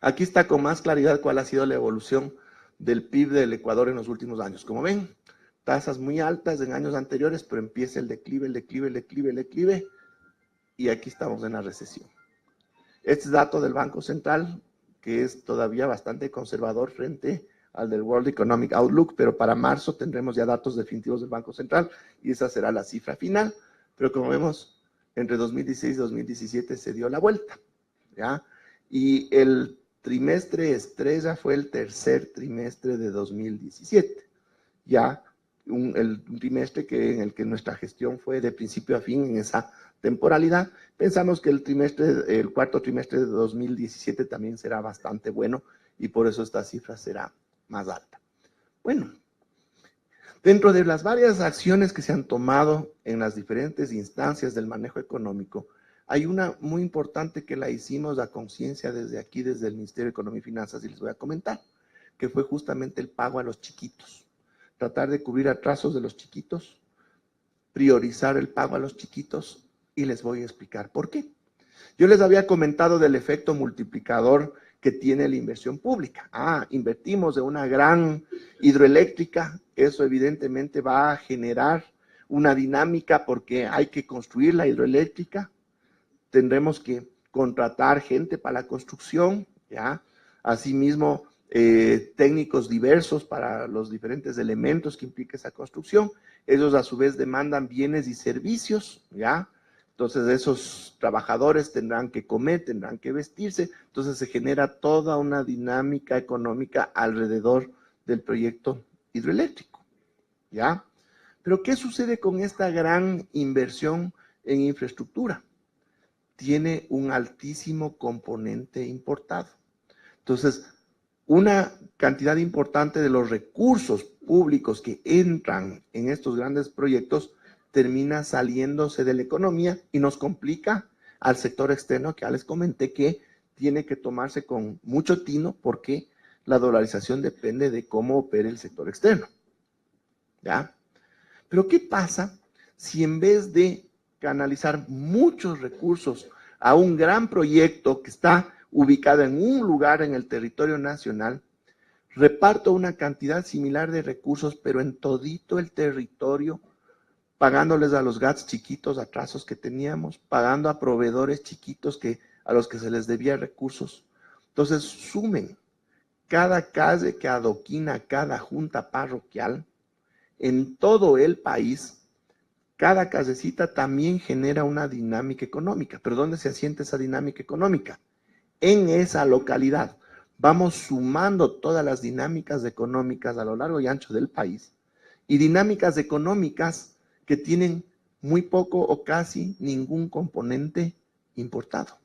Aquí está con más claridad cuál ha sido la evolución del PIB del Ecuador en los últimos años. Como ven, tasas muy altas en años anteriores, pero empieza el declive, y aquí estamos en la recesión. Este dato del Banco Central, que es todavía bastante conservador frente al del World Economic Outlook, pero para marzo tendremos ya datos definitivos del Banco Central y esa será la cifra final. Pero como vemos, entre 2016 y 2017 se dio la vuelta, ¿ya? Y el trimestre estrella fue el tercer trimestre de 2017, ya un trimestre en el que nuestra gestión fue de principio a fin en esa temporalidad. Pensamos que el cuarto trimestre de 2017 también será bastante bueno y por eso esta cifra será más alta. Bueno, dentro de las varias acciones que se han tomado en las diferentes instancias del manejo económico, hay una muy importante que la hicimos a conciencia desde aquí, desde el Ministerio de Economía y Finanzas, y les voy a comentar, que fue justamente el pago a los chiquitos. Tratar de cubrir atrasos de los chiquitos, priorizar el pago a los chiquitos, y les voy a explicar por qué. Yo les había comentado del efecto multiplicador que tiene la inversión pública. Invertimos de una gran hidroeléctrica, eso evidentemente va a generar una dinámica porque hay que construir la hidroeléctrica, tendremos que contratar gente para la construcción, ¿ya? Asimismo, técnicos diversos para los diferentes elementos que implica esa construcción. Ellos a su vez demandan bienes y servicios, ¿ya? Entonces esos trabajadores tendrán que comer, tendrán que vestirse, entonces se genera toda una dinámica económica alrededor del proyecto hidroeléctrico, ¿ya? Pero ¿qué sucede con esta gran inversión en infraestructura? Tiene un altísimo componente importado. Entonces, una cantidad importante de los recursos públicos que entran en estos grandes proyectos termina saliéndose de la economía y nos complica al sector externo, que ya les comenté que tiene que tomarse con mucho tino porque la dolarización depende de cómo opere el sector externo, ¿ya? Pero ¿qué pasa si en vez de canalizar muchos recursos a un gran proyecto que está ubicado en un lugar en el territorio nacional, reparto una cantidad similar de recursos, pero en todito el territorio, pagándoles a los GATS chiquitos atrasos que teníamos, pagando a proveedores chiquitos a los que se les debía recursos? Entonces, sumen cada calle que adoquina cada junta parroquial en todo el país. Cada callecita también genera una dinámica económica. ¿Pero dónde se asienta esa dinámica económica? En esa localidad. Vamos sumando todas las dinámicas económicas a lo largo y ancho del país y dinámicas económicas que tienen muy poco o casi ningún componente importado.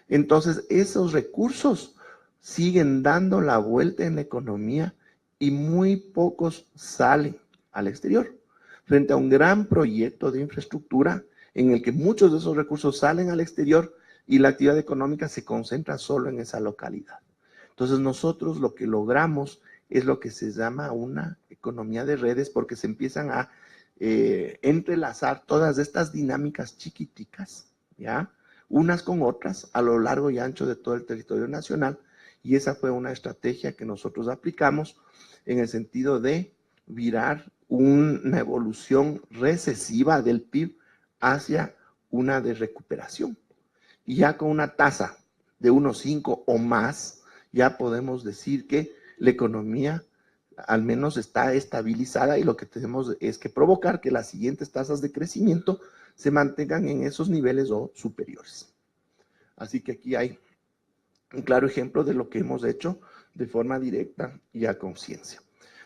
Entonces, esos recursos siguen dando la vuelta en la economía y muy pocos salen al exterior, frente a un gran proyecto de infraestructura en el que muchos de esos recursos salen al exterior y la actividad económica se concentra solo en esa localidad. Entonces nosotros lo que logramos es lo que se llama una economía de redes, porque se empiezan a entrelazar todas estas dinámicas chiquiticas, ¿ya? Unas con otras a lo largo y ancho de todo el territorio nacional, y esa fue una estrategia que nosotros aplicamos en el sentido de virar una evolución recesiva del PIB hacia una de recuperación. Y ya con una tasa de 1.5 o más, ya podemos decir que la economía al menos está estabilizada y lo que tenemos es que provocar que las siguientes tasas de crecimiento se mantengan en esos niveles o superiores. Así que aquí hay un claro ejemplo de lo que hemos hecho de forma directa y a conciencia.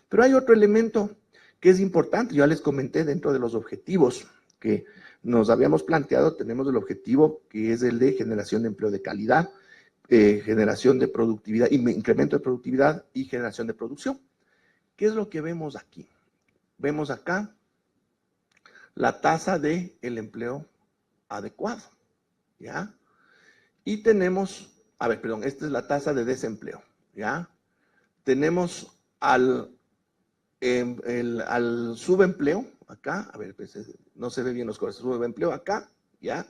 Pero hay otro elemento que es importante. Ya les comenté dentro de los objetivos que nos habíamos planteado, tenemos el objetivo que es el de generación de empleo de calidad, generación de productividad, incremento de productividad y generación de producción. ¿Qué es lo que vemos aquí? Vemos acá la tasa del empleo adecuado, ¿ya? Y tenemos, esta es la tasa de desempleo, ¿ya? Tenemos al subempleo acá, no se ve bien los colores, subempleo acá, ¿ya?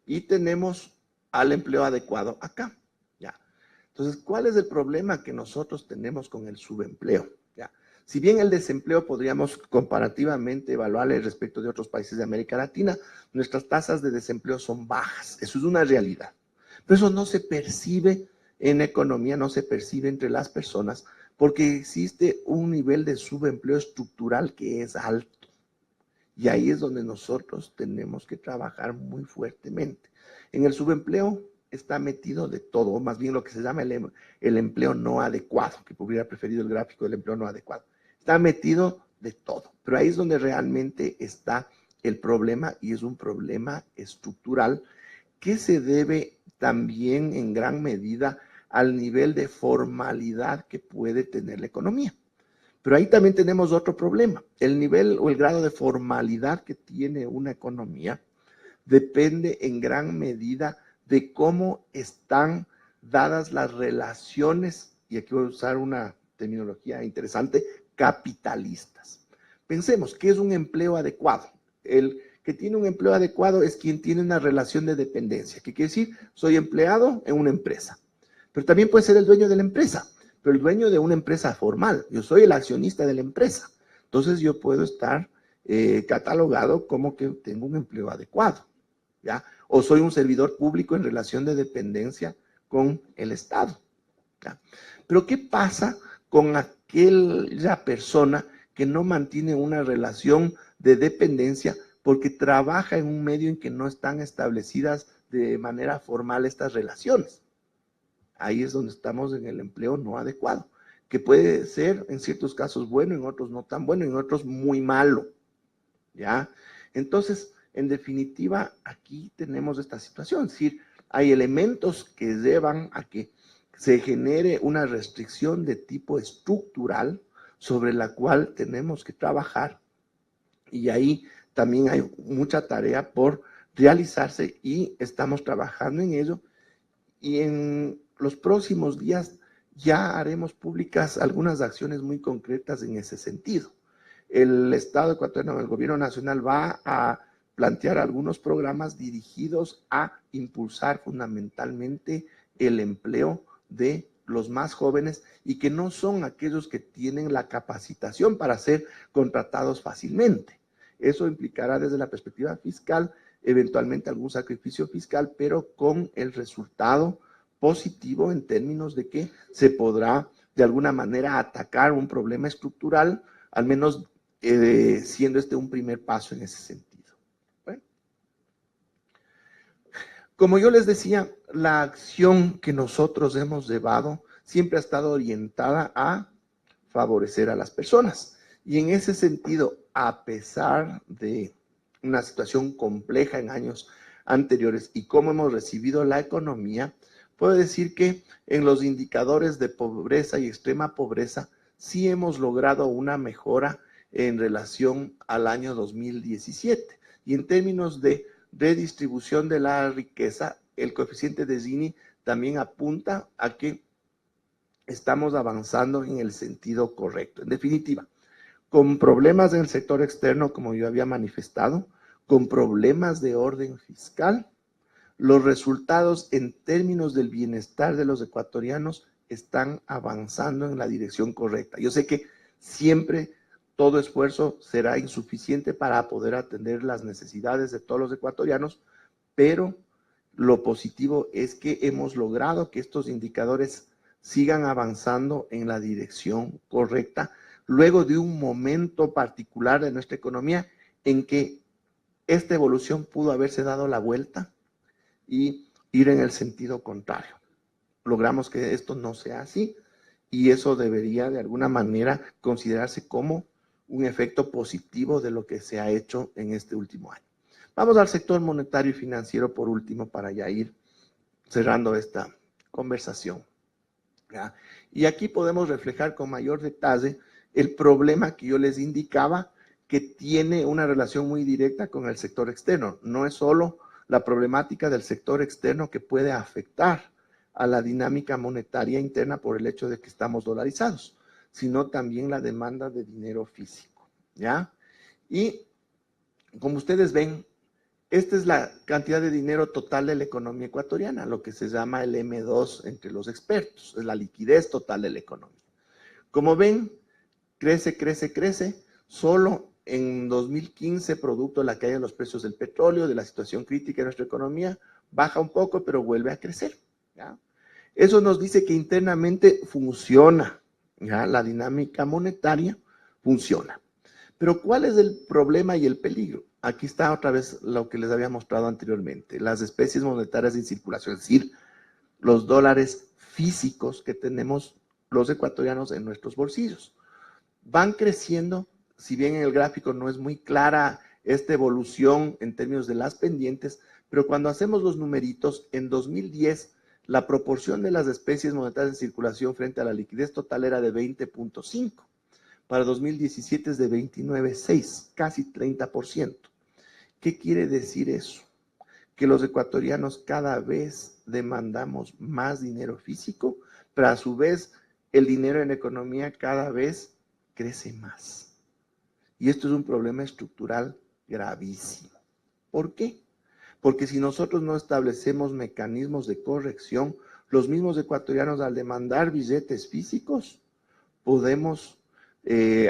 Y tenemos al empleo adecuado acá, ¿ya? Entonces, ¿cuál es el problema que nosotros tenemos con el subempleo? ¿Ya? Si bien el desempleo podríamos comparativamente evaluarle respecto de otros países de América Latina, nuestras tasas de desempleo son bajas, eso es una realidad. Pero eso no se percibe en economía, no se percibe entre las personas, porque existe un nivel de subempleo estructural que es alto. Y ahí es donde nosotros tenemos que trabajar muy fuertemente. En el subempleo está metido de todo, o más bien lo que se llama el empleo no adecuado, que hubiera preferido el gráfico del empleo no adecuado. Está metido de todo, pero ahí es donde realmente está el problema, y es un problema estructural que se debe también en gran medida al nivel de formalidad que puede tener la economía. Pero ahí también tenemos otro problema. El nivel o el grado de formalidad que tiene una economía depende en gran medida de cómo están dadas las relaciones, y aquí voy a usar una terminología interesante, capitalistas. Pensemos, ¿qué es un empleo adecuado? El que tiene un empleo adecuado es quien tiene una relación de dependencia. ¿Qué quiere decir? Soy empleado en una empresa, pero también puede ser el dueño de la empresa, pero el dueño de una empresa formal. Yo soy el accionista de la empresa. Entonces yo puedo estar catalogado como que tengo un empleo adecuado, ¿ya? O soy un servidor público en relación de dependencia con el Estado, ¿ya? Pero ¿qué pasa con aquella persona que no mantiene una relación de dependencia porque trabaja en un medio en que no están establecidas de manera formal estas relaciones? Ahí es donde estamos en el empleo no adecuado, que puede ser en ciertos casos bueno, en otros no tan bueno, en otros muy malo, ¿ya? Entonces, en definitiva, aquí tenemos esta situación, es decir, hay elementos que llevan a que se genere una restricción de tipo estructural sobre la cual tenemos que trabajar, y ahí también hay mucha tarea por realizarse y estamos trabajando en ello, y en los próximos días ya haremos públicas algunas acciones muy concretas en ese sentido. El Estado ecuatoriano, el gobierno nacional, va a plantear algunos programas dirigidos a impulsar fundamentalmente el empleo de los más jóvenes y que no son aquellos que tienen la capacitación para ser contratados fácilmente. Eso implicará desde la perspectiva fiscal eventualmente algún sacrificio fiscal, pero con el resultado positivo en términos de que se podrá de alguna manera atacar un problema estructural, al menos siendo este un primer paso en ese sentido. Bueno, como yo les decía, la acción que nosotros hemos llevado siempre ha estado orientada a favorecer a las personas. Y en ese sentido, a pesar de una situación compleja en años anteriores y cómo hemos recibido la economía, puedo decir que en los indicadores de pobreza y extrema pobreza sí hemos logrado una mejora en relación al año 2017. Y en términos de redistribución de la riqueza, el coeficiente de Gini también apunta a que estamos avanzando en el sentido correcto. En definitiva, con problemas en el sector externo, como yo había manifestado, con problemas de orden fiscal, los resultados en términos del bienestar de los ecuatorianos están avanzando en la dirección correcta. Yo sé que siempre todo esfuerzo será insuficiente para poder atender las necesidades de todos los ecuatorianos, pero lo positivo es que hemos logrado que estos indicadores sigan avanzando en la dirección correcta, luego de un momento particular de nuestra economía en que esta evolución pudo haberse dado la vuelta y ir en el sentido contrario. Logramos que esto no sea así y eso debería de alguna manera considerarse como un efecto positivo de lo que se ha hecho en este último año. Vamos al sector monetario y financiero por último para ya ir cerrando esta conversación, ¿ya? Y aquí podemos reflejar con mayor detalle el problema que yo les indicaba, que tiene una relación muy directa con el sector externo. No es solo la problemática del sector externo que puede afectar a la dinámica monetaria interna por el hecho de que estamos dolarizados, sino también la demanda de dinero físico, ¿ya? Y como ustedes ven, esta es la cantidad de dinero total de la economía ecuatoriana, lo que se llama el M2 entre los expertos, es la liquidez total de la economía. Como ven, crece, crece, crece, solo en 2015, producto de la caída de los precios del petróleo, de la situación crítica de nuestra economía, baja un poco, pero vuelve a crecer, ¿ya? Eso nos dice que internamente funciona, ¿ya? La dinámica monetaria funciona. Pero ¿cuál es el problema y el peligro? Aquí está otra vez lo que les había mostrado anteriormente, las especies monetarias en circulación, es decir, los dólares físicos que tenemos los ecuatorianos en nuestros bolsillos. Van creciendo, si bien en el gráfico no es muy clara esta evolución en términos de las pendientes, pero cuando hacemos los numeritos, en 2010 la proporción de las especies monetarias en circulación frente a la liquidez total era de 20.5. Para 2017 es de 29.6, casi 30%. ¿Qué quiere decir eso? Que los ecuatorianos cada vez demandamos más dinero físico, pero a su vez el dinero en economía cada vez crece más. Y esto es un problema estructural gravísimo. ¿Por qué? Porque si nosotros no establecemos mecanismos de corrección, los mismos ecuatorianos al demandar billetes físicos, podemos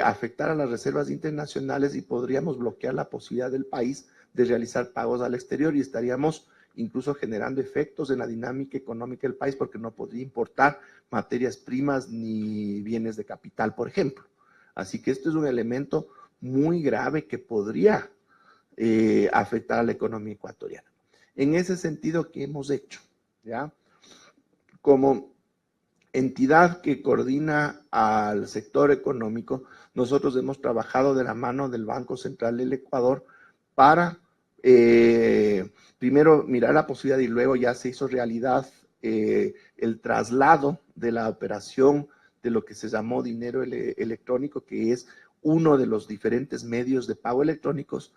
afectar a las reservas internacionales y podríamos bloquear la posibilidad del país de realizar pagos al exterior y estaríamos incluso generando efectos en la dinámica económica del país porque no podría importar materias primas ni bienes de capital, por ejemplo. Así que esto es un elemento muy grave que podría afectar a la economía ecuatoriana. En ese sentido, ¿qué hemos hecho? ¿Ya? Como entidad que coordina al sector económico, nosotros hemos trabajado de la mano del Banco Central del Ecuador para primero mirar la posibilidad y luego ya se hizo realidad el traslado de la operación de lo que se llamó dinero electrónico, que es uno de los diferentes medios de pago electrónicos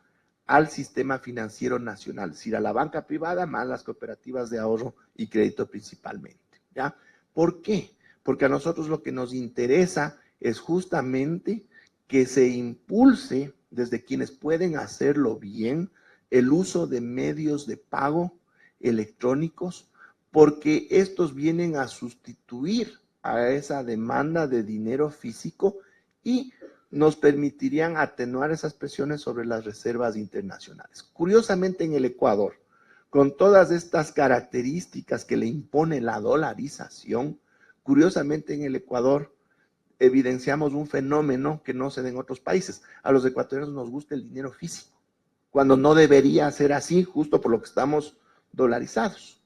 al sistema financiero nacional, es decir, a la banca privada más las cooperativas de ahorro y crédito principalmente, ¿ya? ¿Por qué? Porque a nosotros lo que nos interesa es justamente que se impulse desde quienes pueden hacerlo bien el uso de medios de pago electrónicos, porque estos vienen a sustituir a esa demanda de dinero físico y nos permitirían atenuar esas presiones sobre las reservas internacionales. Curiosamente, en el Ecuador, con todas estas características que le impone la dolarización, curiosamente en el Ecuador evidenciamos un fenómeno que no se da en otros países. A los ecuatorianos nos gusta el dinero físico, cuando no debería ser así, justo por lo que estamos dolarizados.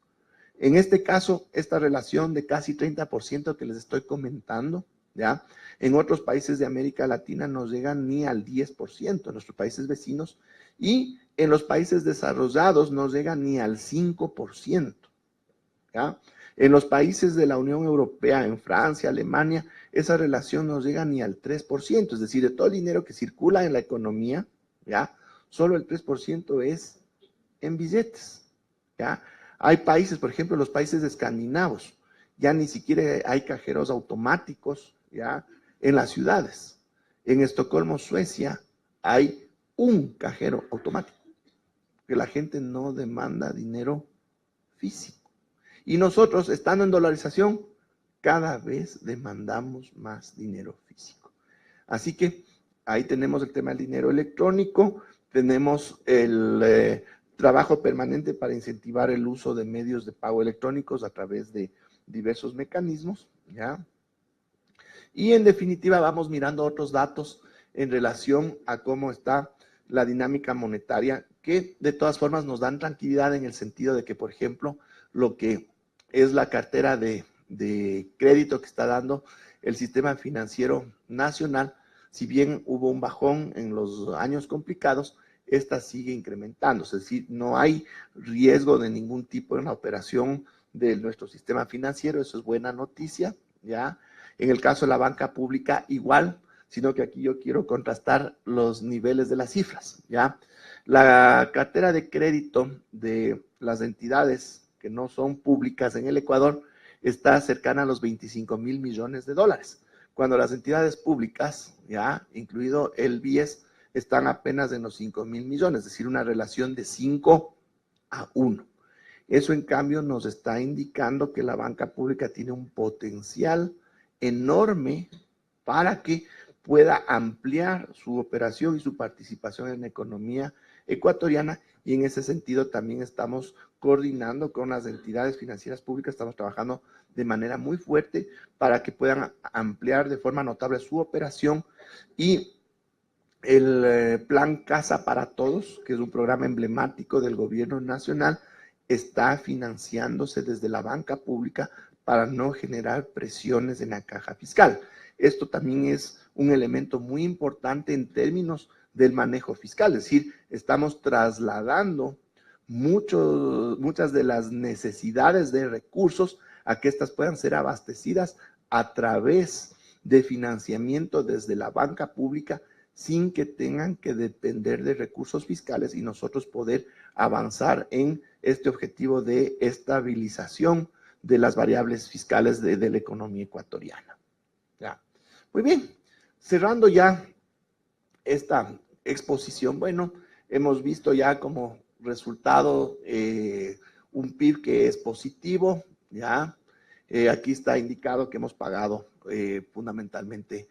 En este caso, esta relación de casi 30% que les estoy comentando, ¿ya? En otros países de América Latina no llegan ni al 10%, en nuestros países vecinos, y en los países desarrollados no llegan ni al 5%, ¿ya? En los países de la Unión Europea, en Francia, Alemania, esa relación no llega ni al 3%, es decir, de todo el dinero que circula en la economía, ¿ya? Solo el 3% es en billetes, ¿ya? Hay países, por ejemplo, los países escandinavos, ya ni siquiera hay cajeros automáticos, ¿ya? En las ciudades. En Estocolmo, Suecia, hay un cajero automático, que la gente no demanda dinero físico. Y nosotros, estando en dolarización, cada vez demandamos más dinero físico. Así que ahí tenemos el tema del dinero electrónico, tenemos el trabajo permanente para incentivar el uso de medios de pago electrónicos a través de diversos mecanismos, ¿ya? Y en definitiva vamos mirando otros datos en relación a cómo está la dinámica monetaria, que de todas formas nos dan tranquilidad en el sentido de que, por ejemplo, lo que es la cartera de crédito que está dando el sistema financiero nacional, si bien hubo un bajón en los años complicados, esta sigue incrementándose, es decir, no hay riesgo de ningún tipo en la operación de nuestro sistema financiero, eso es buena noticia, ¿ya? En el caso de la banca pública, igual, sino que aquí yo quiero contrastar los niveles de las cifras, ¿ya? La cartera de crédito de las entidades que no son públicas en el Ecuador está cercana a los 25 mil millones de dólares, cuando las entidades públicas, ya, incluido el BIES, están apenas en los 5 mil millones, es decir, una relación de 5 a 1. Eso, en cambio, nos está indicando que la banca pública tiene un potencial enorme para que pueda ampliar su operación y su participación en la economía ecuatoriana, y en ese sentido también estamos coordinando con las entidades financieras públicas, estamos trabajando de manera muy fuerte para que puedan ampliar de forma notable su operación. Y el Plan Casa para Todos, que es un programa emblemático del gobierno nacional, está financiándose desde la banca pública para no generar presiones en la caja fiscal. Esto también es un elemento muy importante en términos del manejo fiscal, es decir, estamos trasladando muchas de las necesidades de recursos a que éstas puedan ser abastecidas a través de financiamiento desde la banca pública sin que tengan que depender de recursos fiscales y nosotros poder avanzar en este objetivo de estabilización de las variables fiscales de la economía ecuatoriana. Ya. Muy bien, cerrando ya esta exposición, bueno, hemos visto ya como resultado un PIB que es positivo, ya. Aquí está indicado que hemos pagado fundamentalmente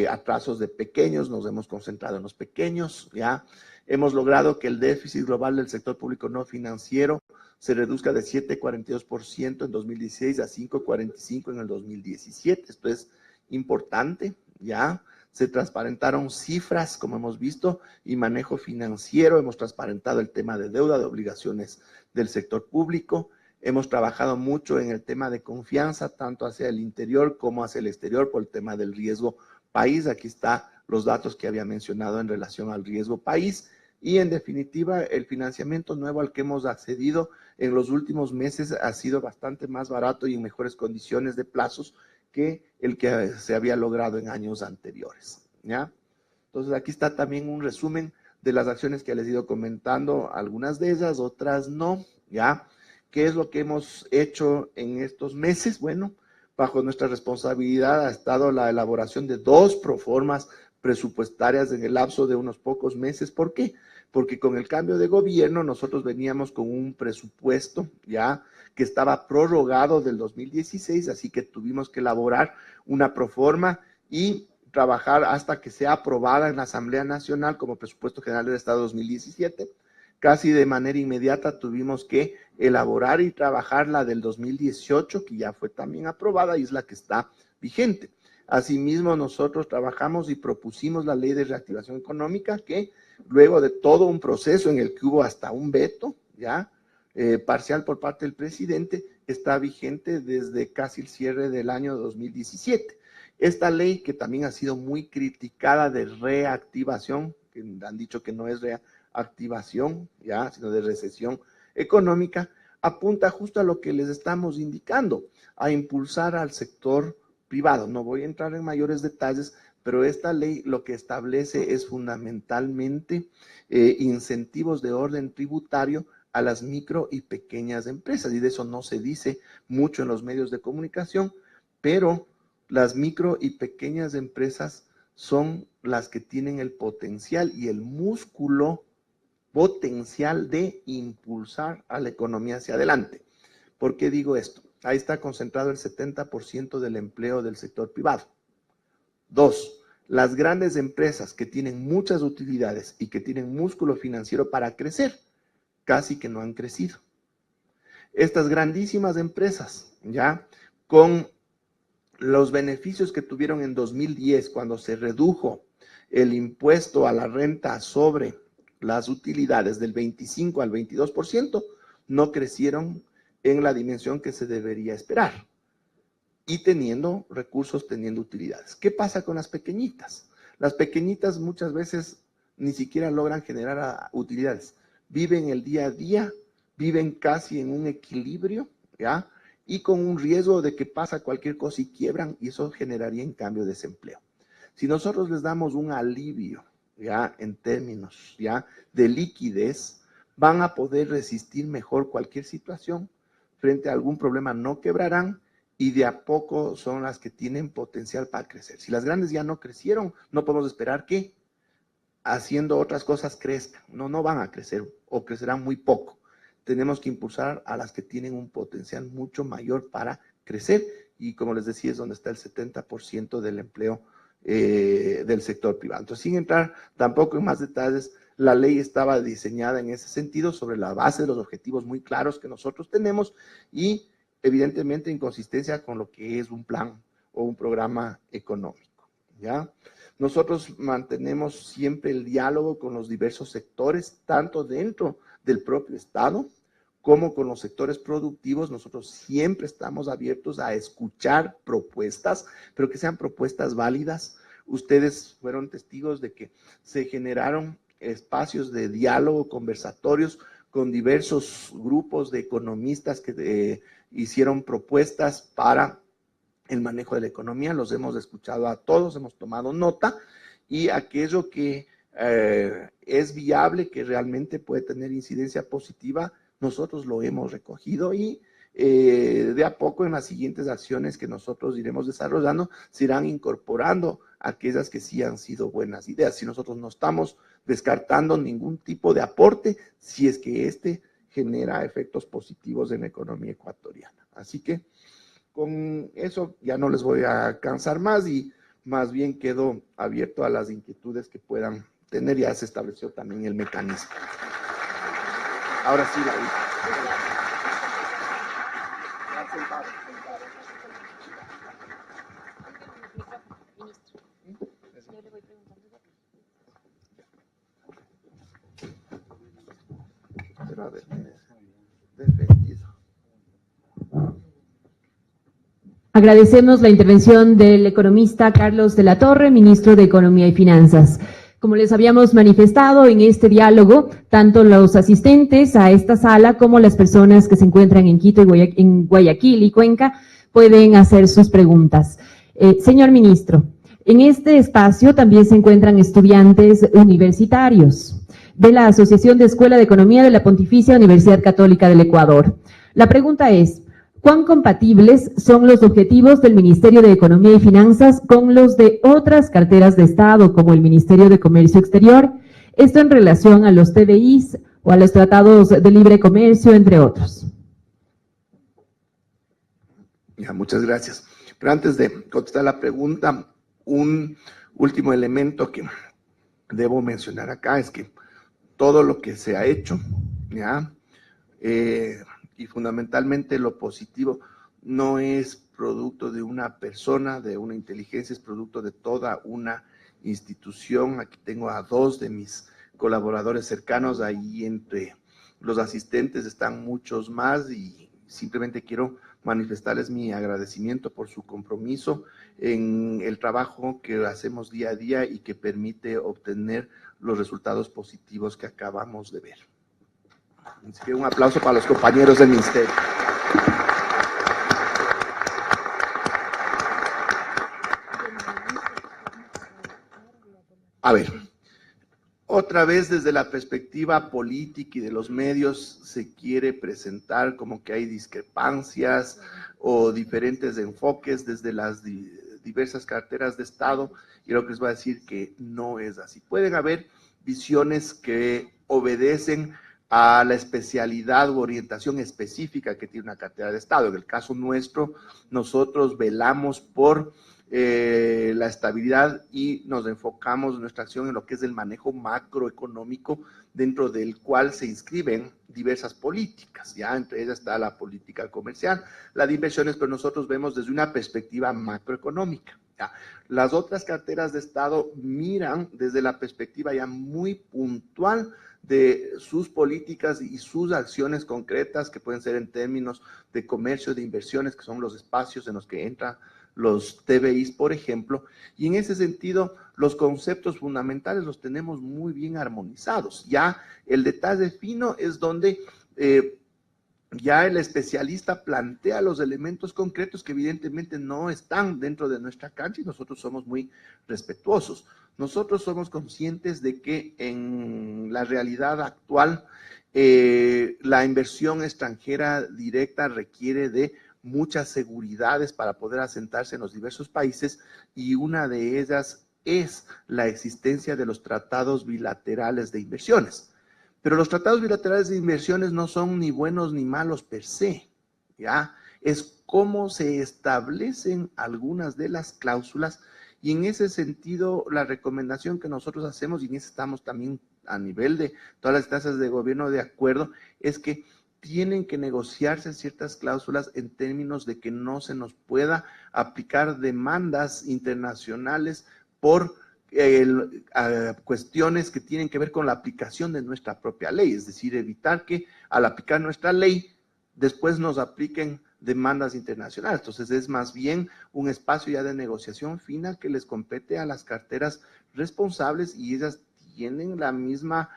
atrasos de pequeños, nos hemos concentrado en los pequeños, ya. Hemos logrado que el déficit global del sector público no financiero se reduzca de 7,42% en 2016 a 5,45% en el 2017. Esto es importante, ya. Se transparentaron cifras, como hemos visto, y manejo financiero. Hemos transparentado el tema de deuda, de obligaciones del sector público. Hemos trabajado mucho en el tema de confianza, tanto hacia el interior como hacia el exterior, por el tema del riesgo país. Aquí están los datos que había mencionado en relación al riesgo país. Y en definitiva, el financiamiento nuevo al que hemos accedido en los últimos meses ha sido bastante más barato y en mejores condiciones de plazos que el que se había logrado en años anteriores, ¿ya? Entonces, aquí está también un resumen de las acciones que les he ido comentando, algunas de ellas, otras no, ¿ya? ¿Qué es lo que hemos hecho en estos meses? Bueno, bajo nuestra responsabilidad ha estado la elaboración de 2 proformas presupuestarias en el lapso de unos pocos meses. ¿Por qué? Porque con el cambio de gobierno nosotros veníamos con un presupuesto, ¿ya?, que estaba prorrogado del 2016, así que tuvimos que elaborar una proforma y trabajar hasta que sea aprobada en la Asamblea Nacional como Presupuesto General del Estado 2017. Casi de manera inmediata tuvimos que elaborar y trabajar la del 2018, que ya fue también aprobada y es la que está vigente. Asimismo, nosotros trabajamos y propusimos la Ley de Reactivación Económica, que luego de todo un proceso en el que hubo hasta un veto, ¿ya?, parcial por parte del presidente, está vigente desde casi el cierre del año 2017. Esta ley, que también ha sido muy criticada, de reactivación, que han dicho que no es reactivación, ya, sino de recesión económica, apunta justo a lo que les estamos indicando, a impulsar al sector privado. No voy a entrar en mayores detalles, pero esta ley lo que establece es fundamentalmente incentivos de orden tributario a las micro y pequeñas empresas, y de eso no se dice mucho en los medios de comunicación, pero las micro y pequeñas empresas son las que tienen el potencial y el músculo potencial de impulsar a la economía hacia adelante. ¿Por qué digo esto? Ahí está concentrado el 70% del empleo del sector privado. 2, las grandes empresas que tienen muchas utilidades y que tienen músculo financiero para crecer, casi que no han crecido. Estas grandísimas empresas, ya, con los beneficios que tuvieron en 2010, cuando se redujo el impuesto a la renta sobre las utilidades del 25 al 22%, no crecieron en la dimensión que se debería esperar. Y teniendo recursos, teniendo utilidades. ¿Qué pasa con las pequeñitas? Las pequeñitas muchas veces ni siquiera logran generar utilidades. Viven el día a día, viven casi en un equilibrio, ¿ya?, y con un riesgo de que pasa cualquier cosa y quiebran, y eso generaría en cambio desempleo. Si nosotros les damos un alivio, ya, en términos, ya, de liquidez, van a poder resistir mejor cualquier situación, frente a algún problema no quebrarán, y de a poco son las que tienen potencial para crecer. Si las grandes ya no crecieron, no podemos esperar que haciendo otras cosas crezcan. No van a crecer o crecerán muy poco. Tenemos que impulsar a las que tienen un potencial mucho mayor para crecer, y como les decía, es donde está el 70% del empleo del sector privado. Entonces, sin entrar tampoco en más detalles, La ley estaba diseñada en ese sentido sobre la base de los objetivos muy claros que nosotros tenemos y evidentemente en consistencia con lo que es un plan o un programa económico, ¿ya? Nosotros mantenemos siempre el diálogo con los diversos sectores, tanto dentro del propio Estado como con los sectores productivos. Nosotros siempre estamos abiertos a escuchar propuestas, pero que sean propuestas válidas. Ustedes fueron testigos de que se generaron espacios de diálogo, conversatorios con diversos grupos de economistas que hicieron propuestas para el manejo de la economía. Los hemos escuchado a todos, hemos tomado nota y aquello que es viable, que realmente puede tener incidencia positiva, nosotros lo hemos recogido y de a poco en las siguientes acciones que nosotros iremos desarrollando se irán incorporando aquellas que sí han sido buenas ideas. Si nosotros no estamos descartando ningún tipo de aporte, si es que este genera efectos positivos en la economía ecuatoriana. Así que con eso ya no les voy a cansar más y más bien quedo abierto a las inquietudes que puedan tener. Ya se estableció también el mecanismo. Ahora sí, David. Pero a ver, defendido. Agradecemos la intervención del economista Carlos de la Torre, ministro de Economía y Finanzas. Como les habíamos manifestado en este diálogo, tanto los asistentes a esta sala como las personas que se encuentran en Quito, en Guayaquil y Cuenca pueden hacer sus preguntas. Señor ministro, en este espacio también se encuentran estudiantes universitarios de la Asociación de Escuela de Economía de la Pontificia Universidad Católica del Ecuador. La pregunta es: ¿cuán compatibles son los objetivos del Ministerio de Economía y Finanzas con los de otras carteras de Estado, como el Ministerio de Comercio Exterior? Esto en relación a los TBIs o a los tratados de libre comercio, entre otros. Ya, muchas gracias. Pero antes de contestar la pregunta, un último elemento que debo mencionar acá es que todo lo que se ha hecho, ¿ya? Y fundamentalmente lo positivo no es producto de una persona, de una inteligencia, es producto de toda una institución. Aquí tengo a dos de mis colaboradores cercanos, ahí entre los asistentes están muchos más y simplemente quiero manifestarles mi agradecimiento por su compromiso en el trabajo que hacemos día a día y que permite obtener los resultados positivos que acabamos de ver. Así que un aplauso para los compañeros del ministerio. A ver, otra vez desde la perspectiva política y de los medios se quiere presentar como que hay discrepancias o diferentes enfoques desde las diversas carteras de Estado, y lo que les voy a decir que no es así. Pueden haber visiones que obedecen a la especialidad u orientación específica que tiene una cartera de Estado. En el caso nuestro, nosotros velamos por la estabilidad y nos enfocamos nuestra acción en lo que es el manejo macroeconómico, dentro del cual se inscriben diversas políticas, ya entre ellas está la política comercial, la de inversiones, pero nosotros vemos desde una perspectiva macroeconómica. Ya. Las otras carteras de Estado miran desde la perspectiva ya muy puntual de sus políticas y sus acciones concretas, que pueden ser en términos de comercio, de inversiones, que son los espacios en los que entran los TBIs, por ejemplo, y en ese sentido los conceptos fundamentales los tenemos muy bien armonizados. Ya el detalle fino es donde ya el especialista plantea los elementos concretos que evidentemente no están dentro de nuestra cancha y nosotros somos muy respetuosos. Nosotros somos conscientes de que en la realidad actual la inversión extranjera directa requiere de muchas seguridades para poder asentarse en los diversos países, y una de ellas es la existencia de los tratados bilaterales de inversiones. Pero los tratados bilaterales de inversiones no son ni buenos ni malos per se, ¿ya? Es cómo se establecen algunas de las cláusulas, y en ese sentido la recomendación que nosotros hacemos, y en eso estamos también a nivel de todas las instancias de gobierno de acuerdo, es que tienen que negociarse ciertas cláusulas en términos de que no se nos pueda aplicar demandas internacionales por cuestiones que tienen que ver con la aplicación de nuestra propia ley, es decir, evitar que al aplicar nuestra ley después nos apliquen demandas internacionales. Entonces es más bien un espacio ya de negociación fina que les compete a las carteras responsables y ellas tienen la misma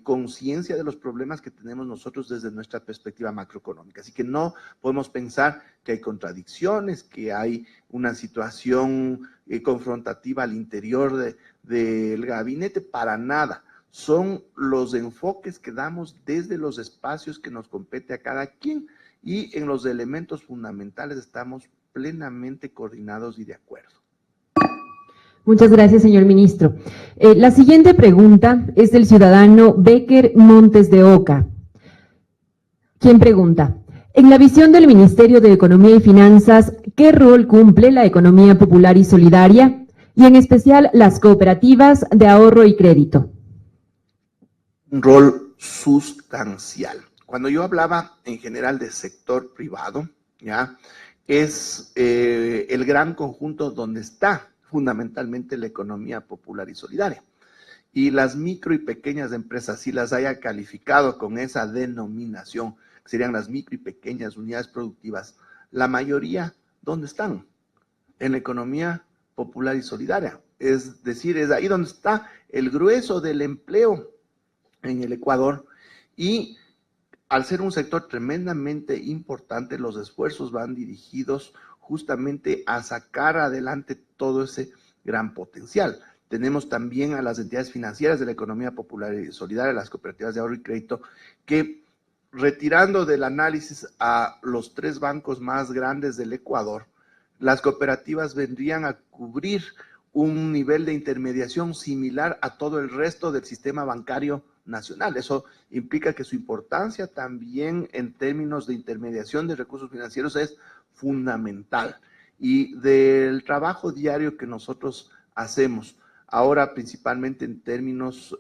conciencia de los problemas que tenemos nosotros desde nuestra perspectiva macroeconómica. Así que no podemos pensar que hay contradicciones, que hay una situación confrontativa al interior del gabinete, para nada. Son los enfoques que damos desde los espacios que nos compete a cada quien y en los elementos fundamentales estamos plenamente coordinados y de acuerdo. Muchas gracias, señor ministro. La siguiente pregunta es del ciudadano Becker Montes de Oca, quien pregunta: en la visión del Ministerio de Economía y Finanzas, ¿qué rol cumple la economía popular y solidaria, y en especial las cooperativas de ahorro y crédito? Un rol sustancial. Cuando yo hablaba en general de sector privado, ¿ya? Es el gran conjunto donde está fundamentalmente la economía popular y solidaria. Y las micro y pequeñas empresas, si las haya calificado con esa denominación, que serían las micro y pequeñas unidades productivas, la mayoría, ¿dónde están? En la economía popular y solidaria. Es decir, es ahí donde está el grueso del empleo en el Ecuador, y al ser un sector tremendamente importante, los esfuerzos van dirigidos justamente a sacar adelante todo ese gran potencial. Tenemos también a las entidades financieras de la economía popular y solidaria, las cooperativas de ahorro y crédito, que retirando del análisis a los 3 bancos más grandes del Ecuador, las cooperativas vendrían a cubrir un nivel de intermediación similar a todo el resto del sistema bancario nacional. Eso implica que su importancia también en términos de intermediación de recursos financieros es fundamental. Y del trabajo diario que nosotros hacemos, ahora principalmente en términos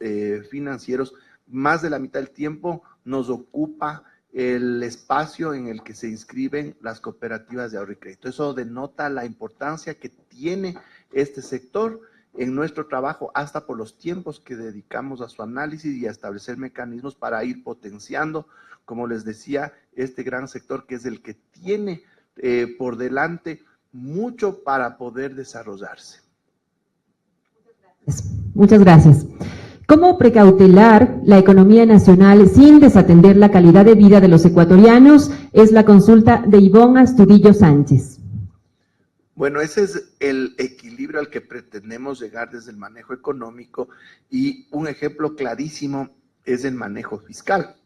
financieros, más de la mitad del tiempo nos ocupa el espacio en el que se inscriben las cooperativas de ahorro y crédito. Eso denota la importancia que tiene este sector en nuestro trabajo, hasta por los tiempos que dedicamos a su análisis y a establecer mecanismos para ir potenciando, como les decía, este gran sector que es el que tiene por delante mucho para poder desarrollarse. Muchas gracias. ¿Cómo precautelar la economía nacional sin desatender la calidad de vida de los ecuatorianos? Es la consulta de Ivonne Astudillo Sánchez. Bueno, ese es el equilibrio al que pretendemos llegar desde el manejo económico, y un ejemplo clarísimo es el manejo fiscal.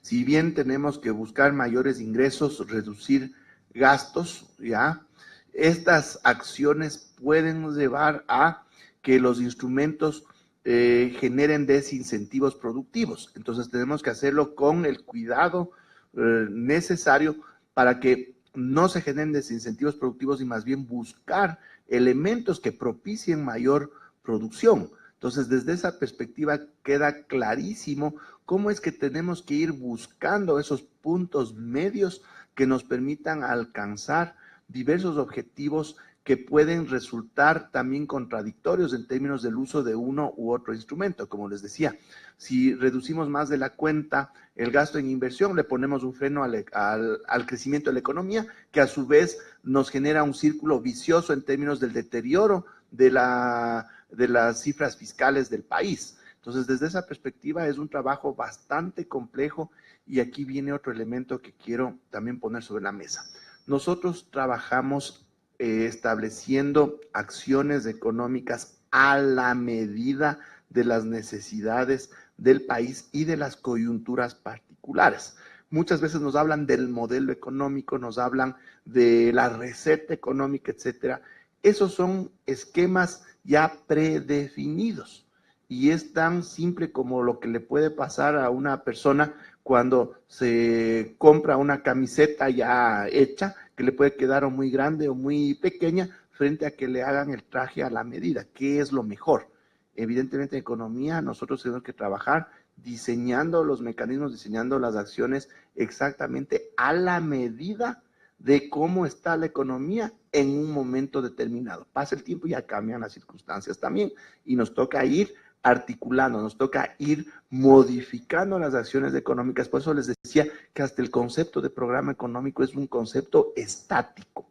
Si bien tenemos que buscar mayores ingresos, reducir gastos, ¿ya? Estas acciones pueden llevar a que los instrumentos generen desincentivos productivos. Entonces tenemos que hacerlo con el cuidado necesario para que no se generen desincentivos productivos y más bien buscar elementos que propicien mayor producción. Entonces, desde esa perspectiva queda clarísimo cómo es que tenemos que ir buscando esos puntos medios que nos permitan alcanzar diversos objetivos que pueden resultar también contradictorios en términos del uso de uno u otro instrumento. Como les decía, si reducimos más de la cuenta el gasto en inversión, le ponemos un freno al crecimiento de la economía, que a su vez nos genera un círculo vicioso en términos del deterioro de las cifras fiscales del país. Entonces, desde esa perspectiva es un trabajo bastante complejo, y aquí viene otro elemento que quiero también poner sobre la mesa. Nosotros trabajamos estableciendo acciones económicas a la medida de las necesidades del país y de las coyunturas particulares. Muchas veces nos hablan del modelo económico, nos hablan de la receta económica, etcétera. Esos son esquemas ya predefinidos, y es tan simple como lo que le puede pasar a una persona cuando se compra una camiseta ya hecha, que le puede quedar o muy grande o muy pequeña, frente a que le hagan el traje a la medida. ¿Qué es lo mejor? Evidentemente, en economía nosotros tenemos que trabajar diseñando los mecanismos, diseñando las acciones exactamente a la medida de cómo está la economía en un momento determinado. Pasa el tiempo y ya cambian las circunstancias también, y nos toca ir articulando, nos toca ir modificando las acciones económicas. Por eso les decía que hasta el concepto de programa económico es un concepto estático,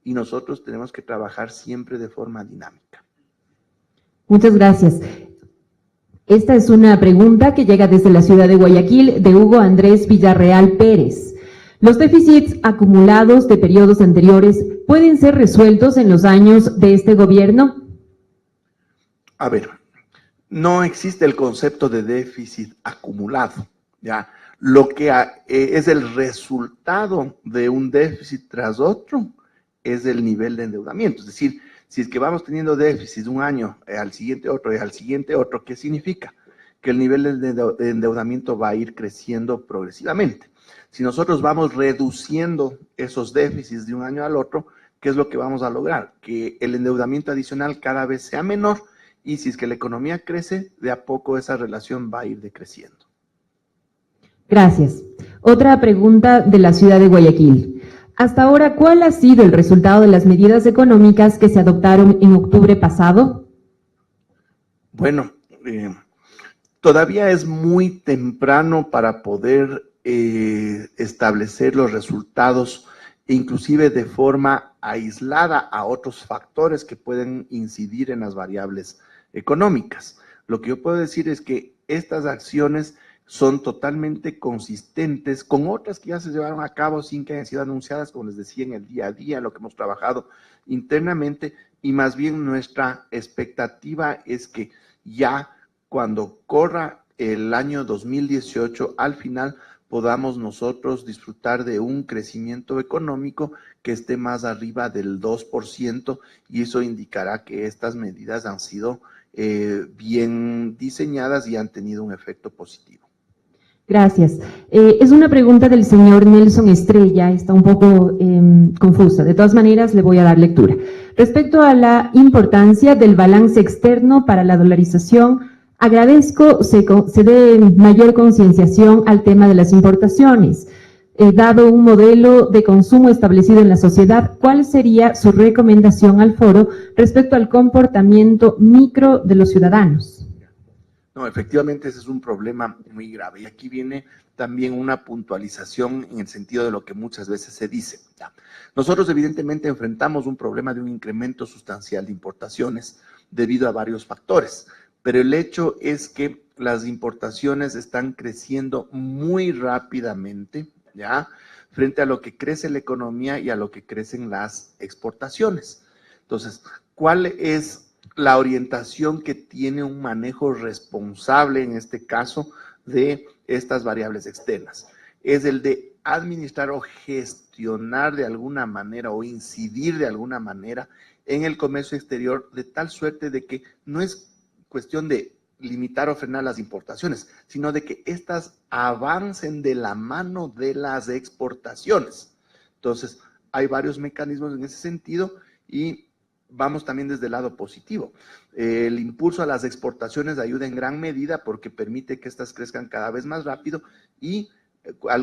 y nosotros tenemos que trabajar siempre de forma dinámica. Muchas gracias. Esta es una pregunta que llega desde la ciudad de Guayaquil, de Hugo Andrés Villarreal Pérez. ¿Los déficits acumulados de periodos anteriores pueden ser resueltos en los años de este gobierno? A ver, no existe el concepto de déficit acumulado, ¿ya? Lo que es el resultado de un déficit tras otro es el nivel de endeudamiento. Es decir, si es que vamos teniendo déficit un año, al siguiente otro y al siguiente otro, ¿qué significa? Que el nivel de endeudamiento va a ir creciendo progresivamente. Si nosotros vamos reduciendo esos déficits de un año al otro, ¿qué es lo que vamos a lograr? Que el endeudamiento adicional cada vez sea menor, y si es que la economía crece, de a poco esa relación va a ir decreciendo. Gracias. Otra pregunta de la ciudad de Guayaquil. Hasta ahora, ¿cuál ha sido el resultado de las medidas económicas que se adoptaron en octubre pasado? Bueno, todavía es muy temprano para poder establecer los resultados, inclusive de forma aislada a otros factores que pueden incidir en las variables económicas. Lo que yo puedo decir es que estas acciones son totalmente consistentes con otras que ya se llevaron a cabo sin que hayan sido anunciadas, como les decía, en el día a día, lo que hemos trabajado internamente, y más bien nuestra expectativa es que ya cuando corra el año 2018, al final podamos nosotros disfrutar de un crecimiento económico que esté más arriba del 2%, y eso indicará que estas medidas han sido bien diseñadas y han tenido un efecto positivo. Gracias. Es una pregunta del señor Nelson Estrella, está un poco confusa. De todas maneras, le voy a dar lectura. Respecto a la importancia del balance externo para la dolarización, agradezco se dé mayor concienciación al tema de las importaciones. Dado un modelo de consumo establecido en la sociedad, ¿cuál sería su recomendación al foro respecto al comportamiento micro de los ciudadanos? No, efectivamente ese es un problema muy grave, y aquí viene también una puntualización en el sentido de lo que muchas veces se dice. Nosotros evidentemente enfrentamos un problema de un incremento sustancial de importaciones debido a varios factores, pero el hecho es que las importaciones están creciendo muy rápidamente, ¿ya?, frente a lo que crece la economía y a lo que crecen las exportaciones. Entonces, ¿cuál es la orientación que tiene un manejo responsable, en este caso, de estas variables externas? Es el de administrar o gestionar de alguna manera o incidir de alguna manera en el comercio exterior, de tal suerte de que no es cuestión de limitar o frenar las importaciones, sino de que éstas avancen de la mano de las exportaciones. Entonces, hay varios mecanismos en ese sentido, y vamos también desde el lado positivo. El impulso a las exportaciones ayuda en gran medida porque permite que éstas crezcan cada vez más rápido, y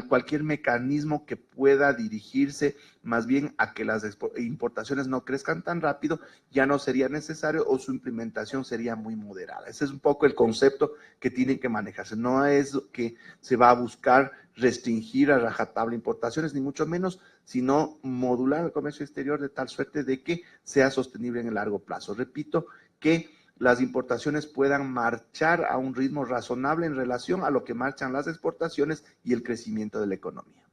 cualquier mecanismo que pueda dirigirse más bien a que las importaciones no crezcan tan rápido ya no sería necesario, o su implementación sería muy moderada. Ese es un poco el concepto que tiene que manejarse. No es que se va a buscar restringir a rajatabla importaciones, ni mucho menos, sino modular el comercio exterior de tal suerte de que sea sostenible en el largo plazo. Repito, que las importaciones puedan marchar a un ritmo razonable en relación a lo que marchan las exportaciones y el crecimiento de la economía.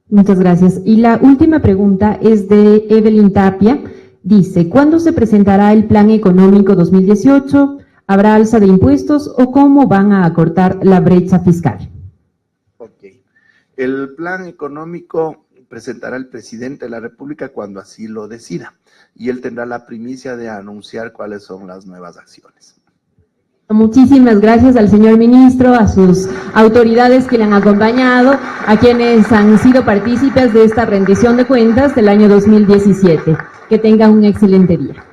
Muchas gracias. Y la última pregunta es de Evelyn Tapia. Dice, ¿cuándo se presentará el Plan Económico 2018? ¿Habrá alza de impuestos o cómo van a acortar la brecha fiscal? Ok. El Plan Económico presentará el presidente de la República cuando así lo decida, y él tendrá la primicia de anunciar cuáles son las nuevas acciones. Muchísimas gracias al señor ministro, a sus autoridades que le han acompañado, a quienes han sido partícipes de esta rendición de cuentas del año 2017. Que tengan un excelente día.